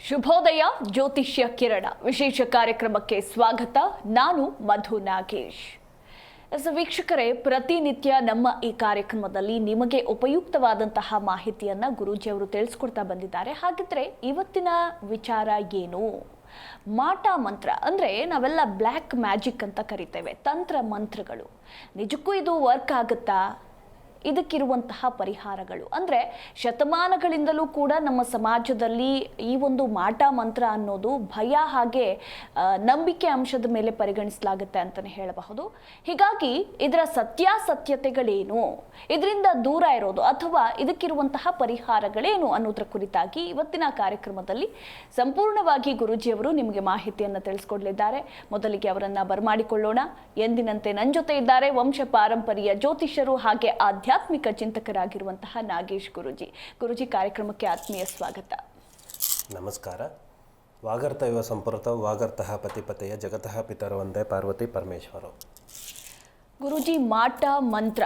ಶುಭೋದಯ ಜ್ಯೋತಿಷ್ಯ ಕಿರಣ ವಿಶೇಷ ಕಾರ್ಯಕ್ರಮಕ್ಕೆ ಸ್ವಾಗತ. ನಾನು ಮಧು ನಾಗೇಶ್. ವೀಕ್ಷಕರೇ, ಪ್ರತಿನಿತ್ಯ ನಮ್ಮ ಈ ಕಾರ್ಯಕ್ರಮದಲ್ಲಿ ನಿಮಗೆ ಉಪಯುಕ್ತವಾದಂತಹ ಮಾಹಿತಿಯನ್ನ ಗುರೂಜಿಯವರು ತಿಳಿಸ್ಕೊಡ್ತಾ ಬಂದಿದ್ದಾರೆ. ಹಾಗಿದ್ರೆ ಇವತ್ತಿನ ವಿಚಾರ ಏನು? ಮಾಟ ಮಂತ್ರ ಅಂದ್ರೆ ನಾವೆಲ್ಲ ಬ್ಲ್ಯಾಕ್ ಮ್ಯಾಜಿಕ್ ಅಂತ ಕರಿತೇವೆ, ತಂತ್ರ ಮಂತ್ರಗಳು. ನಿಜಕ್ಕೂ ಇದು ವರ್ಕ್ ಆಗುತ್ತಾ? ಇದಕ್ಕಿರುವಂತಹ ಪರಿಹಾರಗಳು ಅಂದರೆ ಶತಮಾನಗಳಿಂದಲೂ ಕೂಡ ನಮ್ಮ ಸಮಾಜದಲ್ಲಿ ಈ ಒಂದು ಮಾಟ ಮಂತ್ರ ಅನ್ನೋದು ಭಯ ಹಾಗೆ ನಂಬಿಕೆ ಅಂಶದ ಮೇಲೆ ಪರಿಗಣಿಸಲಾಗುತ್ತೆ ಅಂತಲೇ ಹೇಳಬಹುದು. ಹೀಗಾಗಿ ಇದರ ಸತ್ಯಾಸತ್ಯತೆಗಳೇನು, ಇದರಿಂದ ದೂರ ಇರೋದು ಅಥವಾ ಇದಕ್ಕಿರುವಂತಹ ಪರಿಹಾರಗಳೇನು ಅನ್ನೋದ್ರ ಕುರಿತಾಗಿ ಇವತ್ತಿನ ಕಾರ್ಯಕ್ರಮದಲ್ಲಿ ಸಂಪೂರ್ಣವಾಗಿ ಗುರೂಜಿಯವರು ನಿಮಗೆ ಮಾಹಿತಿಯನ್ನು ತಿಳಿಸ್ಕೊಡ್ಲಿದ್ದಾರೆ. ಮೊದಲಿಗೆ ಅವರನ್ನ ಬರಮಾಡಿಕೊಳ್ಳೋಣ. ಎಂದಿನಂತೆ ನನ್ನ ಜೊತೆ ಇದ್ದಾರೆ ವಂಶ ಪಾರಂಪರ್ಯ ಜ್ಯೋತಿಷರು ಹಾಗೆ ಆಧ್ಯಾತ್ಮಿಕ ಚಿಂತಕರಾಗಿರುವಂತಹ ನಾಗೇಶ್ ಗುರೂಜಿ. ಗುರೂಜಿ, ಕಾರ್ಯಕ್ರಮಕ್ಕೆ ಆತ್ಮೀಯ ಸ್ವಾಗತ. ನಮಸ್ಕಾರ. ವಾಗರ್ತ ಇವ ಸಂಪೃತ ವಾಗರ್ತಃ ಪತಿಪತೆಯ ಜಗತಃ ಪಿತರು ಒಂದೇ ಪಾರ್ವತಿ ಪರಮೇಶ್ವರ. ಗುರೂಜಿ, ಮಾಟ ಮಂತ್ರ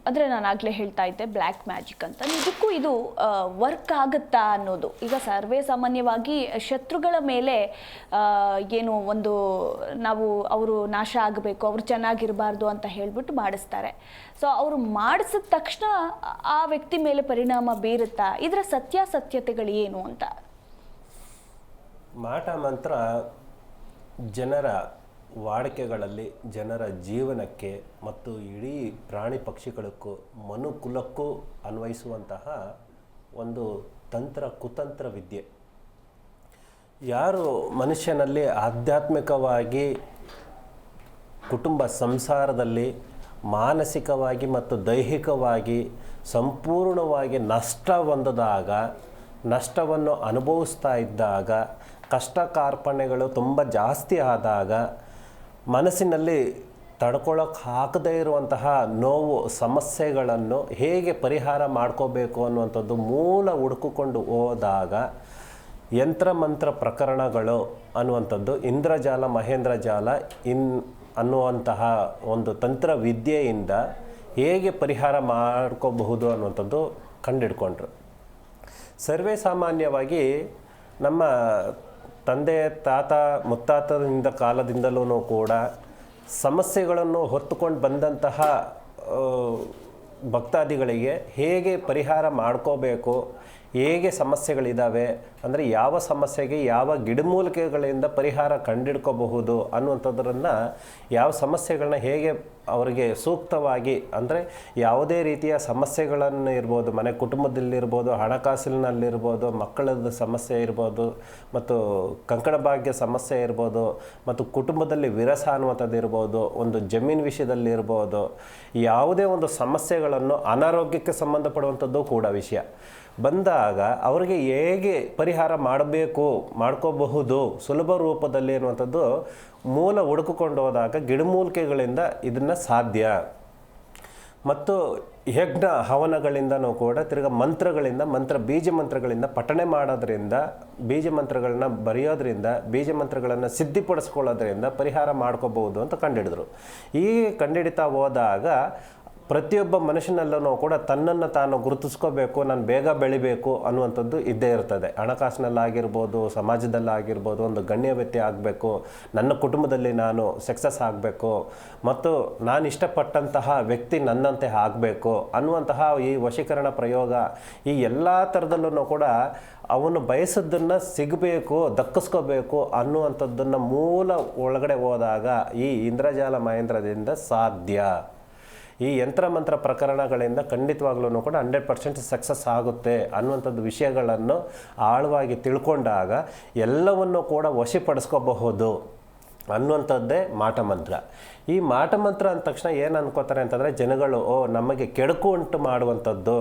ಅಂದರೆ ನಾನು ಆಗಲೇ ಹೇಳ್ತಾ ಇದ್ದೆ ಬ್ಲ್ಯಾಕ್ ಮ್ಯಾಜಿಕ್ ಅಂತ. ನಿಜಕ್ಕೂ ಇದು ವರ್ಕ್ ಆಗುತ್ತಾ ಅನ್ನೋದು. ಈಗ ಸರ್ವೇ ಸಾಮಾನ್ಯವಾಗಿ ಶತ್ರುಗಳ ಮೇಲೆ ಏನು ಒಂದು ನಾವು ಅವರು ನಾಶ ಆಗಬೇಕು, ಅವರು ಚೆನ್ನಾಗಿರಬಾರ್ದು ಅಂತ ಹೇಳಿಬಿಟ್ಟು ಮಾಡಿಸ್ತಾರೆ. ಸೊ ಅವರು ಮಾಡಿಸಿದ ತಕ್ಷಣ ಆ ವ್ಯಕ್ತಿ ಮೇಲೆ ಪರಿಣಾಮ ಬೀರುತ್ತಾ? ಇದರ ಸತ್ಯಾಸತ್ಯತೆಗಳು ಏನು ಅಂತ? ಮಾಟ ಮಂತ್ರ ಜನರ ವಾಡಿಕೆಗಳಲ್ಲಿ, ಜನರ ಜೀವನಕ್ಕೆ ಮತ್ತು ಇಡೀ ಪ್ರಾಣಿ ಪಕ್ಷಿಗಳಿಗೂ ಮನುಕುಲಕ್ಕೂ ಅನ್ವಯಿಸುವಂತಹ ಒಂದು ತಂತ್ರ ಕುತಂತ್ರ ವಿದ್ಯೆ. ಯಾರು ಮನುಷ್ಯನಲ್ಲಿ ಆಧ್ಯಾತ್ಮಿಕವಾಗಿ ಕುಟುಂಬ ಸಂಸಾರದಲ್ಲಿ ಮಾನಸಿಕವಾಗಿ ಮತ್ತು ದೈಹಿಕವಾಗಿ ಸಂಪೂರ್ಣವಾಗಿ ನಷ್ಟ ಹೊಂದಿದಾಗ, ನಷ್ಟವನ್ನು ಅನುಭವಿಸ್ತಾ ಇದ್ದಾಗ, ಕಷ್ಟ ಕಾರ್ಪಣ್ಯಗಳು ತುಂಬ ಜಾಸ್ತಿ ಆದಾಗ, ಮನಸ್ಸಿನಲ್ಲಿ ತಡ್ಕೊಳ್ಳೋಕೆ ಆಗದೇ ಇರುವಂತಹ ನೋವು ಸಮಸ್ಯೆಗಳನ್ನು ಹೇಗೆ ಪರಿಹಾರ ಮಾಡ್ಕೋಬೇಕು ಅನ್ನುವಂಥದ್ದು ಮೂಲ ಹುಡುಕಿಕೊಂಡು ಹೋದಾಗ ಯಂತ್ರಮಂತ್ರ ಪ್ರಕರಣಗಳು ಅನ್ನುವಂಥದ್ದು ಇಂದ್ರಜಾಲ ಮಹೇಂದ್ರಜಾಲ ಅನ್ನುವಂತಹ ಒಂದು ತಂತ್ರ ವಿದ್ಯೆಯಿಂದ ಹೇಗೆ ಪರಿಹಾರ ಮಾಡ್ಕೋಬಹುದು ಅನ್ನುವಂಥದ್ದು ಕಂಡಿಡ್ಕೊಂಡ್ರು. ಸರ್ವೇ ಸಾಮಾನ್ಯವಾಗಿ ನಮ್ಮ ತಂದೆ ತಾತ ಮುತ್ತಾತದಿಂದ ಕಾಲದಿಂದಲೂ ಕೂಡ ಸಮಸ್ಯೆಗಳನ್ನು ಹೊತ್ತುಕೊಂಡು ಬಂದಂತಹ ಭಕ್ತಾದಿಗಳಿಗೆ ಹೇಗೆ ಪರಿಹಾರ ಮಾಡ್ಕೋಬೇಕು, ಹೇಗೆ ಸಮಸ್ಯೆಗಳಿದ್ದಾವೆ ಅಂದರೆ ಯಾವ ಸಮಸ್ಯೆಗೆ ಯಾವ ಗಿಡಮೂಲಿಕೆಗಳಿಂದ ಪರಿಹಾರ ಕಂಡಿಡ್ಕೋಬಹುದು ಅನ್ನುವಂಥದ್ರನ್ನು, ಯಾವ ಸಮಸ್ಯೆಗಳನ್ನ ಹೇಗೆ ಅವರಿಗೆ ಸೂಕ್ತವಾಗಿ ಅಂದರೆ ಯಾವುದೇ ರೀತಿಯ ಸಮಸ್ಯೆಗಳನ್ನು ಇರ್ಬೋದು, ಮನೆ ಕುಟುಂಬದಲ್ಲಿರ್ಬೋದು, ಹಣಕಾಸಿನಲ್ಲಿರ್ಬೋದು, ಮಕ್ಕಳದ ಸಮಸ್ಯೆ ಇರ್ಬೋದು, ಮತ್ತು ಕಂಕಣ ಭಾಗ್ಯ ಸಮಸ್ಯೆ ಇರ್ಬೋದು, ಮತ್ತು ಕುಟುಂಬದಲ್ಲಿ ವಿರಸ ಅನ್ನುವಂಥದ್ದು ಇರ್ಬೋದು, ಒಂದು ಜಮೀನು ವಿಷಯದಲ್ಲಿ ಇರ್ಬೋದು, ಯಾವುದೇ ಒಂದು ಸಮಸ್ಯೆಗಳನ್ನು ಅನಾರೋಗ್ಯಕ್ಕೆ ಸಂಬಂಧಪಡುವಂಥದ್ದು ಕೂಡ ವಿಷಯ ಬಂದಾಗ ಅವರಿಗೆ ಹೇಗೆ ಪರಿಹಾರ ಮಾಡ್ಕೋಬಹುದು ಸುಲಭ ರೂಪದಲ್ಲಿ ಅನ್ನುವಂಥದ್ದು ಮೂಲ ಹುಡುಕಿಕೊಂಡು ಹೋದಾಗ ಗಿಡಮೂಲಿಕೆಗಳಿಂದ ಇದನ್ನು ಸಾಧ್ಯ. ಮತ್ತು ಯಜ್ಞ ಹವನಗಳಿಂದನೂ ಕೂಡ ತಿರ್ಗಾ ಮಂತ್ರಗಳಿಂದ ಬೀಜ ಮಂತ್ರಗಳಿಂದ ಪಠಣೆ ಮಾಡೋದ್ರಿಂದ, ಬೀಜ ಮಂತ್ರಗಳನ್ನ ಬರೆಯೋದ್ರಿಂದ, ಬೀಜ ಮಂತ್ರಗಳನ್ನು ಸಿದ್ಧಿಪಡಿಸ್ಕೊಳ್ಳೋದ್ರಿಂದ ಪರಿಹಾರ ಮಾಡ್ಕೋಬಹುದು ಅಂತ ಕಂಡುಹಿಡಿದ್ರು. ಹೀಗೆ ಕಂಡುಹಿಡಿತಾ ಹೋದಾಗ ಪ್ರತಿಯೊಬ್ಬ ಮನುಷ್ಯನಲ್ಲೂ ಕೂಡ ತನ್ನನ್ನು ತಾನು ಗುರುತಿಸ್ಕೋಬೇಕು, ನಾನು ಬೇಗ ಬೆಳಿಬೇಕು ಅನ್ನುವಂಥದ್ದು ಇದ್ದೇ ಇರ್ತದೆ. ಹಣಕಾಸಿನಲ್ಲಾಗಿರ್ಬೋದು, ಸಮಾಜದಲ್ಲಾಗಿರ್ಬೋದು, ಒಂದು ಗಣ್ಯ ವ್ಯಕ್ತಿ ಆಗಬೇಕು, ನನ್ನ ಕುಟುಂಬದಲ್ಲಿ ನಾನು ಸಕ್ಸಸ್ ಆಗಬೇಕು, ಮತ್ತು ನಾನು ಇಷ್ಟಪಟ್ಟಂತಹ ವ್ಯಕ್ತಿ ನನ್ನಂತೆ ಆಗಬೇಕು ಅನ್ನುವಂತಹ ಈ ವಶೀಕರಣ ಪ್ರಯೋಗ, ಈ ಎಲ್ಲ ಥರದಲ್ಲೂ ಕೂಡ ಅವನು ಬಯಸೋದನ್ನು ಸಿಗಬೇಕು, ದಕ್ಕಿಸ್ಕೋಬೇಕು ಅನ್ನುವಂಥದ್ದನ್ನು ಮೂಲ ಒಳಗಡೆ ಹೋದಾಗ ಈ ಇಂದ್ರಜಾಲ ಮಹೇಂದ್ರದಿಂದ ಸಾಧ್ಯ. ಈ ಯಂತ್ರಮಂತ್ರ ಪ್ರಕರಣಗಳಿಂದ ಖಂಡಿತವಾಗ್ಲೂ ಕೂಡ 100% ಸಕ್ಸಸ್ ಆಗುತ್ತೆ ಅನ್ನುವಂಥದ್ದು ವಿಷಯಗಳನ್ನು ಆಳವಾಗಿ ತಿಳ್ಕೊಂಡಾಗ ಎಲ್ಲವನ್ನು ಕೂಡ ವಶಪಡಿಸ್ಕೋಬಹುದು ಅನ್ನುವಂಥದ್ದೇ ಮಾಟಮಂತ್ರ. ಈ ಮಾಟಮಂತ್ರ ಅಂದ ತಕ್ಷಣ ಏನು ಅನ್ಕೋತಾರೆ ಅಂತಂದರೆ ಜನಗಳು, ನಮಗೆ ಕೆಡುಕು ಉಂಟು ಮಾಡುವಂಥದ್ದು,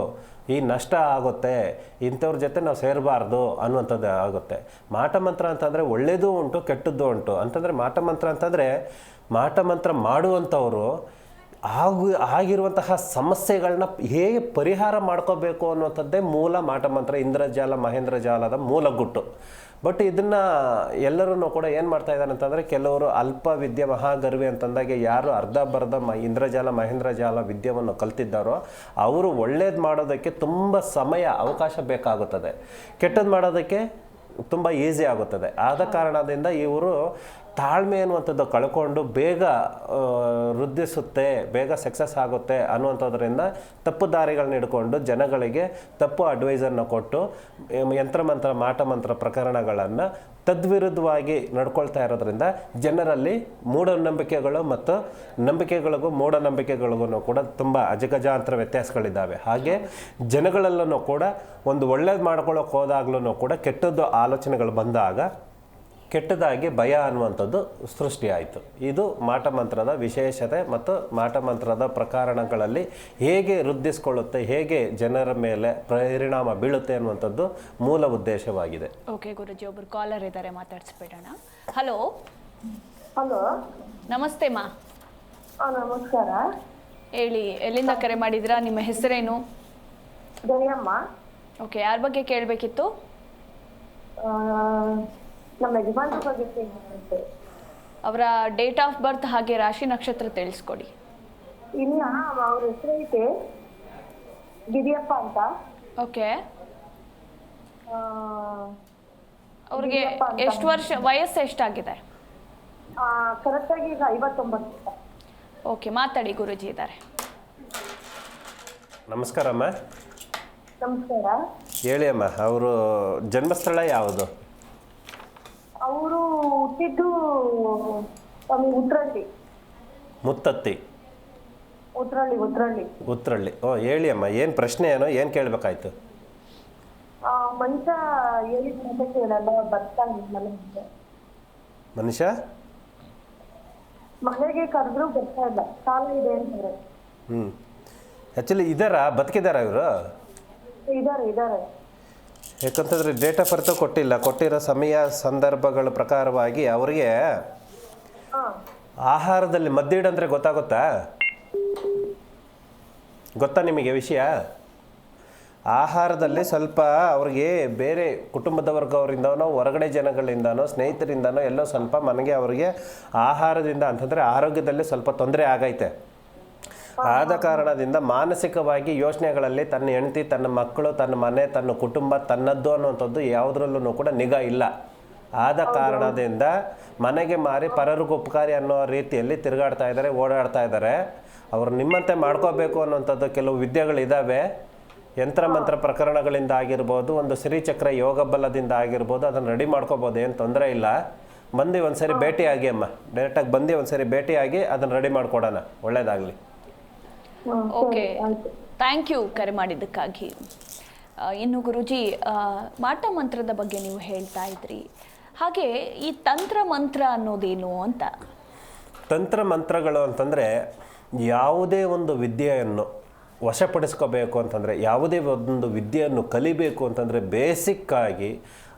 ಈ ನಷ್ಟ ಆಗುತ್ತೆ, ಇಂಥವ್ರ ಜೊತೆ ನಾವು ಸೇರಬಾರ್ದು ಅನ್ನುವಂಥದ್ದು ಆಗುತ್ತೆ. ಮಾಟಮಂತ್ರ ಅಂತಂದರೆ ಒಳ್ಳೆಯದು ಉಂಟು, ಕೆಟ್ಟದ್ದು ಉಂಟು. ಅಂತಂದರೆ ಮಾಟಮಂತ್ರ ಅಂತಂದರೆ ಮಾಟಮಂತ್ರ ಮಾಡುವಂಥವರು ಆಗಿರುವಂತಹ ಸಮಸ್ಯೆಗಳನ್ನ ಹೇಗೆ ಪರಿಹಾರ ಮಾಡ್ಕೋಬೇಕು ಅನ್ನುವಂಥದ್ದೇ ಮೂಲ ಮಾಟಮಂತ್ರ, ಇಂದ್ರಜಾಲ ಮಹೇಂದ್ರಜಾಲದ ಮೂಲ ಗುಟ್ಟು. ಬಟ್ ಇದನ್ನು ಎಲ್ಲರೂ ಕೂಡ ಏನು ಮಾಡ್ತಾ ಇದ್ದಾರೆ ಅಂತಂದರೆ, ಕೆಲವರು ಅಲ್ಪ ವಿದ್ಯೆ ಮಹಾಗರ್ವಿ ಅಂತಂದಾಗೆ ಯಾರು ಅರ್ಧಬರ್ಧ ಇಂದ್ರಜಾಲ ಮಹೇಂದ್ರಜಾಲ ವಿದ್ಯೆಯನ್ನು ಕಲ್ತಿದ್ದಾರೋ ಅವರು ಒಳ್ಳೇದು ಮಾಡೋದಕ್ಕೆ ತುಂಬ ಸಮಯ ಅವಕಾಶ ಬೇಕಾಗುತ್ತದೆ. ಕೆಟ್ಟದ್ದು ಮಾಡೋದಕ್ಕೆ ತುಂಬ ಈಸಿ ಆಗುತ್ತದೆ. ಆದ ಕಾರಣದಿಂದ ಇವರು ತಾಳ್ಮೆ ಅನ್ನುವಂಥದ್ದು ಕಳ್ಕೊಂಡು ಬೇಗ ವೃದ್ಧಿಸುತ್ತೆ, ಬೇಗ ಸಕ್ಸಸ್ ಆಗುತ್ತೆ ಅನ್ನುವಂಥದ್ರಿಂದ ತಪ್ಪು ದಾರಿಗಳನ್ನ ಹಿಡ್ಕೊಂಡು ಜನಗಳಿಗೆ ತಪ್ಪು ಅಡ್ವೈಸನ್ನು ಕೊಟ್ಟು ಯಂತ್ರಮಂತ್ರ ಮಾಟಮಂತ್ರ ಪ್ರಕರಣಗಳನ್ನು ತದ್ವಿರುದ್ಧವಾಗಿ ನಡ್ಕೊಳ್ತಾ ಇರೋದ್ರಿಂದ ಜನರಲ್ಲಿ ಮೂಢನಂಬಿಕೆಗಳು ಮತ್ತು ನಂಬಿಕೆಗಳಿಗೂ ಮೂಢನಂಬಿಕೆಗಳಿಗೂ ಕೂಡ ತುಂಬ ಅಜಗಜಾಂತರ ವ್ಯತ್ಯಾಸಗಳಿದ್ದಾವೆ. ಹಾಗೆ ಜನಗಳಲ್ಲೂ ಕೂಡ ಒಂದು ಒಳ್ಳೇದು ಮಾಡ್ಕೊಳ್ಳೋಕೆ ಹೋದಾಗ್ಲೂ ಕೂಡ ಕೆಟ್ಟದ್ದು ಆಲೋಚನೆಗಳು ಬಂದಾಗ ಕೆಟ್ಟದಾಗಿ ಭಯ ಅನ್ನುವಂಥದ್ದು ಸೃಷ್ಟಿಯಾಯಿತು. ಇದು ಮಾಟಮಂತ್ರದ ವಿಶೇಷತೆ ಮತ್ತು ಮಾಟಮಂತ್ರದ ಪ್ರಕರಣಗಳಲ್ಲಿ ಹೇಗೆ ವೃದ್ಧಿಸ್ಕೊಳ್ಳುತ್ತೆ, ಹೇಗೆ ಜನರ ಮೇಲೆ ಪರಿಣಾಮ ಬೀಳುತ್ತೆ ಅನ್ನುವಂಥದ್ದು ಮೂಲ ಉದ್ದೇಶವಾಗಿದೆ. ಓಕೆ ಗುರುಜಿ, ಒಬ್ರು ಕಾಲರ್ ಇದ್ದಾರೆ, ಮಾತಾಡ್ಸ್ಬಿಡೋಣ. ಹಲೋ ಹಲೋ, ನಮಸ್ತೆ ಮಾ. ನಮಸ್ಕಾರ. ಹೇಳಿ, ಎಲ್ಲಿಂದ ಕರೆ ಮಾಡಿದ್ರಾ? ನಿಮ್ಮ ಹೆಸರೇನು? ಜಯಮ್ಮ. ಓಕೆ, ಯಾರ ಬಗ್ಗೆ ಕೇಳಬೇಕಿತ್ತು? ನಮ್ಮ ಯಜಮಾನ್ರ ಬಗ್ಗೆ ಕೇಳಿದ್ದೆ. ಅವರ ಡೇಟ್ ಆಫ್ ಬರ್ತ್ ಹಾಗೆ ರಾಶಿ ನಕ್ಷತ್ರ ತಿಳಿಸ್ಕೊಡಿ. ಇಲ್ಲ, ಅವ್ರ ಹೆಸರು ಐತೆ ಗಿರಿಯಪ್ಪ ಅಂತ. ಓಕೆ, ಅವ್ರಿಗೆ ಎಷ್ಟು ವರ್ಷ, ವಯಸ್ಸು ಎಷ್ಟಾಗಿದೆ? ಕರೆಕ್ಟಾಗಿ ಈಗ 59. ಓಕೆ, ಮಾತಾಡಿ, ಗುರುಜಿ ಇದ್ದಾರೆ. ನಮಸ್ಕಾರಮ್ಮ. ನಮಸ್ಕಾರ. ಹೇಳಿ ಅಮ್ಮ, ಅವರು ಜನ್ಮಸ್ಥಳ ಯಾವುದು? ಅವರು ಹುಟ್ಟಿದ್ದು ಉತ್ರಳ್ಳಿ. ಮುತ್ತತ್ತಿ. ಉತ್ರಳ್ಳಿ. ಹೇಳಿ ಅಮ್ಮ, ಏನು ಪ್ರಶ್ನೆ ಏನೋ, ಏನು ಕೇಳಬೇಕಾಯ್ತು? ಮನುಷ್ಯ ಹೇಳಿದ ಮತ್ತೆ ಕೇಳಲ್ಲ, ಬರ್ತಾನಿಲ್ಲ. ಮನುಷ್ಯ ಮನೆಗೆ ಕರೆದ್ರು ಬರ್ತಾ ಇಲ್ಲ, ಸಾಲ ಇದೆ ಅಂತಾರೆ. ಆ್ಯಕ್ಚುಲಿ ಬದುಕಿದಾರ ಇವರು? ಇದಾರೆ. ಯಾಕಂತಂದರೆ ಡೇಟ್ ಆಫ್ ಬರ್ತು ಕೊಟ್ಟಿಲ್ಲ. ಕೊಟ್ಟಿರೋ ಸಮಯ ಸಂದರ್ಭಗಳ ಪ್ರಕಾರವಾಗಿ ಅವರಿಗೆ ಆಹಾರದಲ್ಲಿ ಮದ್ದಿಡಂದ್ರೆ ಗೊತ್ತಾಗುತ್ತಾ ನಿಮಗೆ ವಿಷಯ? ಆಹಾರದಲ್ಲಿ ಸ್ವಲ್ಪ ಅವ್ರಿಗೆ ಬೇರೆ ಕುಟುಂಬದ ವರ್ಗವರಿಂದನೋ ಹೊರಗಡೆ ಜನಗಳಿಂದನೋ ಸ್ನೇಹಿತರಿಂದನೋ ಎಲ್ಲೋ ಸ್ವಲ್ಪ ಮನೆಗೆ ಅವರಿಗೆ ಆಹಾರದಿಂದ ಅಂತಂದರೆ ಆರೋಗ್ಯದಲ್ಲಿ ಸ್ವಲ್ಪ ತೊಂದರೆ ಆಗೈತೆ. ಆದ ಕಾರಣದಿಂದ ಮಾನಸಿಕವಾಗಿ ಯೋಚನೆಗಳಲ್ಲಿ ತನ್ನ ಹೆಂಡತಿ, ತನ್ನ ಮಕ್ಕಳು, ತನ್ನ ಮನೆ, ತನ್ನ ಕುಟುಂಬ, ತನ್ನದ್ದು ಅನ್ನುವಂಥದ್ದು ಯಾವುದ್ರಲ್ಲೂ ಕೂಡ ನಿಗಾ ಇಲ್ಲ. ಆದ ಕಾರಣದಿಂದ ಮನೆಗೆ ಮಾರಿ ಪರರಿಗೂ ಉಪಕಾರಿ ಅನ್ನೋ ರೀತಿಯಲ್ಲಿ ತಿರುಗಾಡ್ತಾ ಇದ್ದಾರೆ, ಓಡಾಡ್ತಾ ಇದ್ದಾರೆ. ಅವರು ನಿಮ್ಮಂತೆ ಮಾಡ್ಕೋಬೇಕು ಅನ್ನುವಂಥದ್ದು ಕೆಲವು ವಿದ್ಯೆಗಳಿದ್ದಾವೆ. ಯಂತ್ರಮಂತ್ರ ಪ್ರಕರಣಗಳಿಂದ ಆಗಿರ್ಬೋದು, ಒಂದು ಶ್ರೀಚಕ್ರ ಯೋಗ ಬಲದಿಂದ ಆಗಿರ್ಬೋದು, ಅದನ್ನು ರೆಡಿ ಮಾಡ್ಕೋಬೋದು, ಏನು ತೊಂದರೆ ಇಲ್ಲ. ಬಂದು ಒಂದ್ಸರಿ ಭೇಟಿಯಾಗಿ ಅಮ್ಮ, ಡೈರೆಕ್ಟಾಗಿ ಬಂದು ಒಂದ್ಸರಿ ಭೇಟಿಯಾಗಿ ಅದನ್ನು ರೆಡಿ ಮಾಡಿಕೊಡೋಣ. ಒಳ್ಳೆಯದಾಗಲಿ. ಓಕೆ, ಥ್ಯಾಂಕ್ ಯು ಕರೆ ಮಾಡಿದ್ದಕ್ಕಾಗಿ. ಇನ್ನು ಗುರುಜಿ, ಮಾಟ ಮಂತ್ರದ ಬಗ್ಗೆ ನೀವು ಹೇಳ್ತಾ ಇದ್ರಿ, ಹಾಗೆ ಈ ತಂತ್ರ ಮಂತ್ರ ಅನ್ನೋದೇನು ಅಂತ? ತಂತ್ರ ಮಂತ್ರಗಳು ಅಂತಂದರೆ ಯಾವುದೇ ಒಂದು ವಿದ್ಯೆಯನ್ನು ವಶಪಡಿಸ್ಕೋಬೇಕು ಅಂತಂದರೆ, ಯಾವುದೇ ಒಂದು ವಿದ್ಯೆಯನ್ನು ಕಲಿಬೇಕು ಅಂತಂದರೆ ಬೇಸಿಕ್ಕಾಗಿ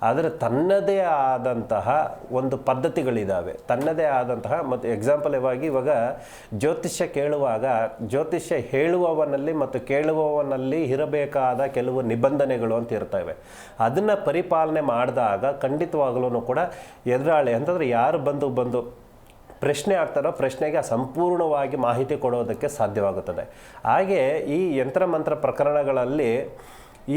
ಆದರೆ ತನ್ನದೇ ಆದಂತಹ ಒಂದು ಪದ್ಧತಿಗಳಿದ್ದಾವೆ, ತನ್ನದೇ ಆದಂತಹ. ಮತ್ತು ಎಕ್ಸಾಂಪಲ್ ಇವಾಗ ಜ್ಯೋತಿಷ್ಯ ಕೇಳುವಾಗ ಜ್ಯೋತಿಷ್ಯ ಹೇಳುವವನಲ್ಲಿ ಮತ್ತು ಕೇಳುವವನಲ್ಲಿ ಇರಬೇಕಾದ ಕೆಲವು ನಿಬಂಧನೆಗಳು ಅಂತ ಇರ್ತವೆ. ಅದನ್ನು ಪರಿಪಾಲನೆ ಮಾಡಿದಾಗ ಖಂಡಿತವಾಗಲೂ ಕೂಡ ಎದುರಾಳಿ ಅಂತಂದರೆ ಯಾರು ಬಂದು ಪ್ರಶ್ನೆ ಆಗ್ತಾರೋ ಪ್ರಶ್ನೆಗೆ ಸಂಪೂರ್ಣವಾಗಿ ಮಾಹಿತಿ ಕೊಡೋದಕ್ಕೆ ಸಾಧ್ಯವಾಗುತ್ತದೆ. ಹಾಗೆ ಈ ಯಂತ್ರಮಂತ್ರ ಪ್ರಕರಣಗಳಲ್ಲಿ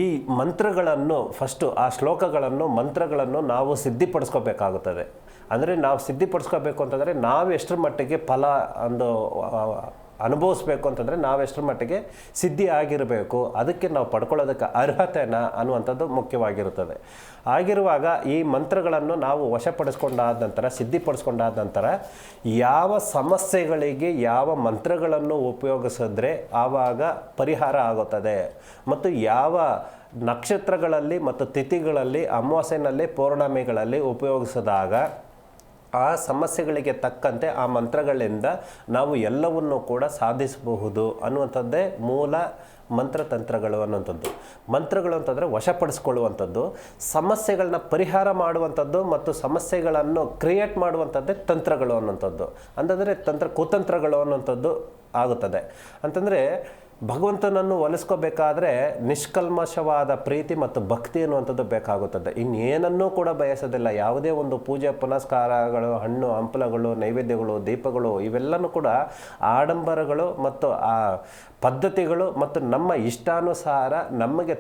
ಈ ಮಂತ್ರಗಳನ್ನು ಫಸ್ಟು ಆ ಶ್ಲೋಕಗಳನ್ನು ಮಂತ್ರಗಳನ್ನು ನಾವು ಸಿದ್ಧಿಪಡಿಸ್ಕೋಬೇಕಾಗುತ್ತದೆ. ಅಂದರೆ ನಾವು ಸಿದ್ಧಿಪಡಿಸ್ಕೋಬೇಕು ಅಂತಂದರೆ ನಾವು ಎಷ್ಟರ ಮಟ್ಟಿಗೆ ಫಲ ಒಂದು ಅನುಭವಿಸ್ಬೇಕು ಅಂತಂದರೆ ನಾವೆಷ್ಟರ ಮಟ್ಟಿಗೆ ಸಿದ್ಧಿ ಆಗಿರಬೇಕು, ಅದಕ್ಕೆ ನಾವು ಪಡ್ಕೊಳ್ಳೋದಕ್ಕೆ ಅರ್ಹತೆನ ಅನ್ನುವಂಥದ್ದು ಮುಖ್ಯವಾಗಿರುತ್ತದೆ. ಆಗಿರುವಾಗ ಈ ಮಂತ್ರಗಳನ್ನು ನಾವು ವಶಪಡಿಸ್ಕೊಂಡಾದ ನಂತರ, ಸಿದ್ಧಿಪಡಿಸ್ಕೊಂಡಾದ ನಂತರ ಯಾವ ಸಮಸ್ಯೆಗಳಿಗೆ ಯಾವ ಮಂತ್ರಗಳನ್ನು ಉಪಯೋಗಿಸಿದ್ರೆ ಆವಾಗ ಪರಿಹಾರ ಆಗುತ್ತದೆ, ಮತ್ತು ಯಾವ ನಕ್ಷತ್ರಗಳಲ್ಲಿ ಮತ್ತು ತಿಥಿಗಳಲ್ಲಿ, ಅಮಾವಾಸ್ಯೆನಲ್ಲಿ, ಪೌರ್ಣಮಿಗಳಲ್ಲಿ ಉಪಯೋಗಿಸಿದಾಗ ಆ ಸಮಸ್ಯೆಗಳಿಗೆ ತಕ್ಕಂತೆ ಆ ಮಂತ್ರಗಳಿಂದ ನಾವು ಎಲ್ಲವನ್ನೂ ಕೂಡ ಸಾಧಿಸಬಹುದು ಅನ್ನುವಂಥದ್ದೇ ಮೂಲ ಮಂತ್ರತಂತ್ರಗಳು ಅನ್ನುವಂಥದ್ದು. ಮಂತ್ರಗಳು ಅಂತಂದರೆ ವಶಪಡಿಸ್ಕೊಳ್ಳುವಂಥದ್ದು, ಸಮಸ್ಯೆಗಳನ್ನ ಪರಿಹಾರ ಮಾಡುವಂಥದ್ದು ಮತ್ತು ಸಮಸ್ಯೆಗಳನ್ನು ಕ್ರಿಯೇಟ್ ಮಾಡುವಂಥದ್ದೇ ತಂತ್ರಗಳು ಅನ್ನುವಂಥದ್ದು. ಅಂತಂದರೆ ಕುತಂತ್ರಗಳು ಅನ್ನುವಂಥದ್ದು ಆಗುತ್ತದೆ. ಅಂತಂದರೆ ಭಗವಂತನನ್ನು ಒಲಿಸ್ಕೋಬೇಕಾದ್ರೆ ನಿಷ್ಕಲ್ಮಶವಾದ ಪ್ರೀತಿ ಮತ್ತು ಭಕ್ತಿ ಅನ್ನುವಂಥದ್ದು ಬೇಕಾಗುತ್ತದೆ. ಇನ್ನೇನನ್ನೂ ಕೂಡ ಬಯಸೋದಿಲ್ಲ. ಯಾವುದೇ ಒಂದು ಪೂಜೆ ಪುನಸ್ಕಾರಗಳು, ಹಣ್ಣು ಹಂಪಲಗಳು, ನೈವೇದ್ಯಗಳು, ದೀಪಗಳು ಇವೆಲ್ಲನೂ ಕೂಡ ಆಡಂಬರಗಳು ಮತ್ತು ಆ ಪದ್ಧತಿಗಳು ಮತ್ತು ನಮ್ಮ ಇಷ್ಟಾನುಸಾರ ನಮಗೆ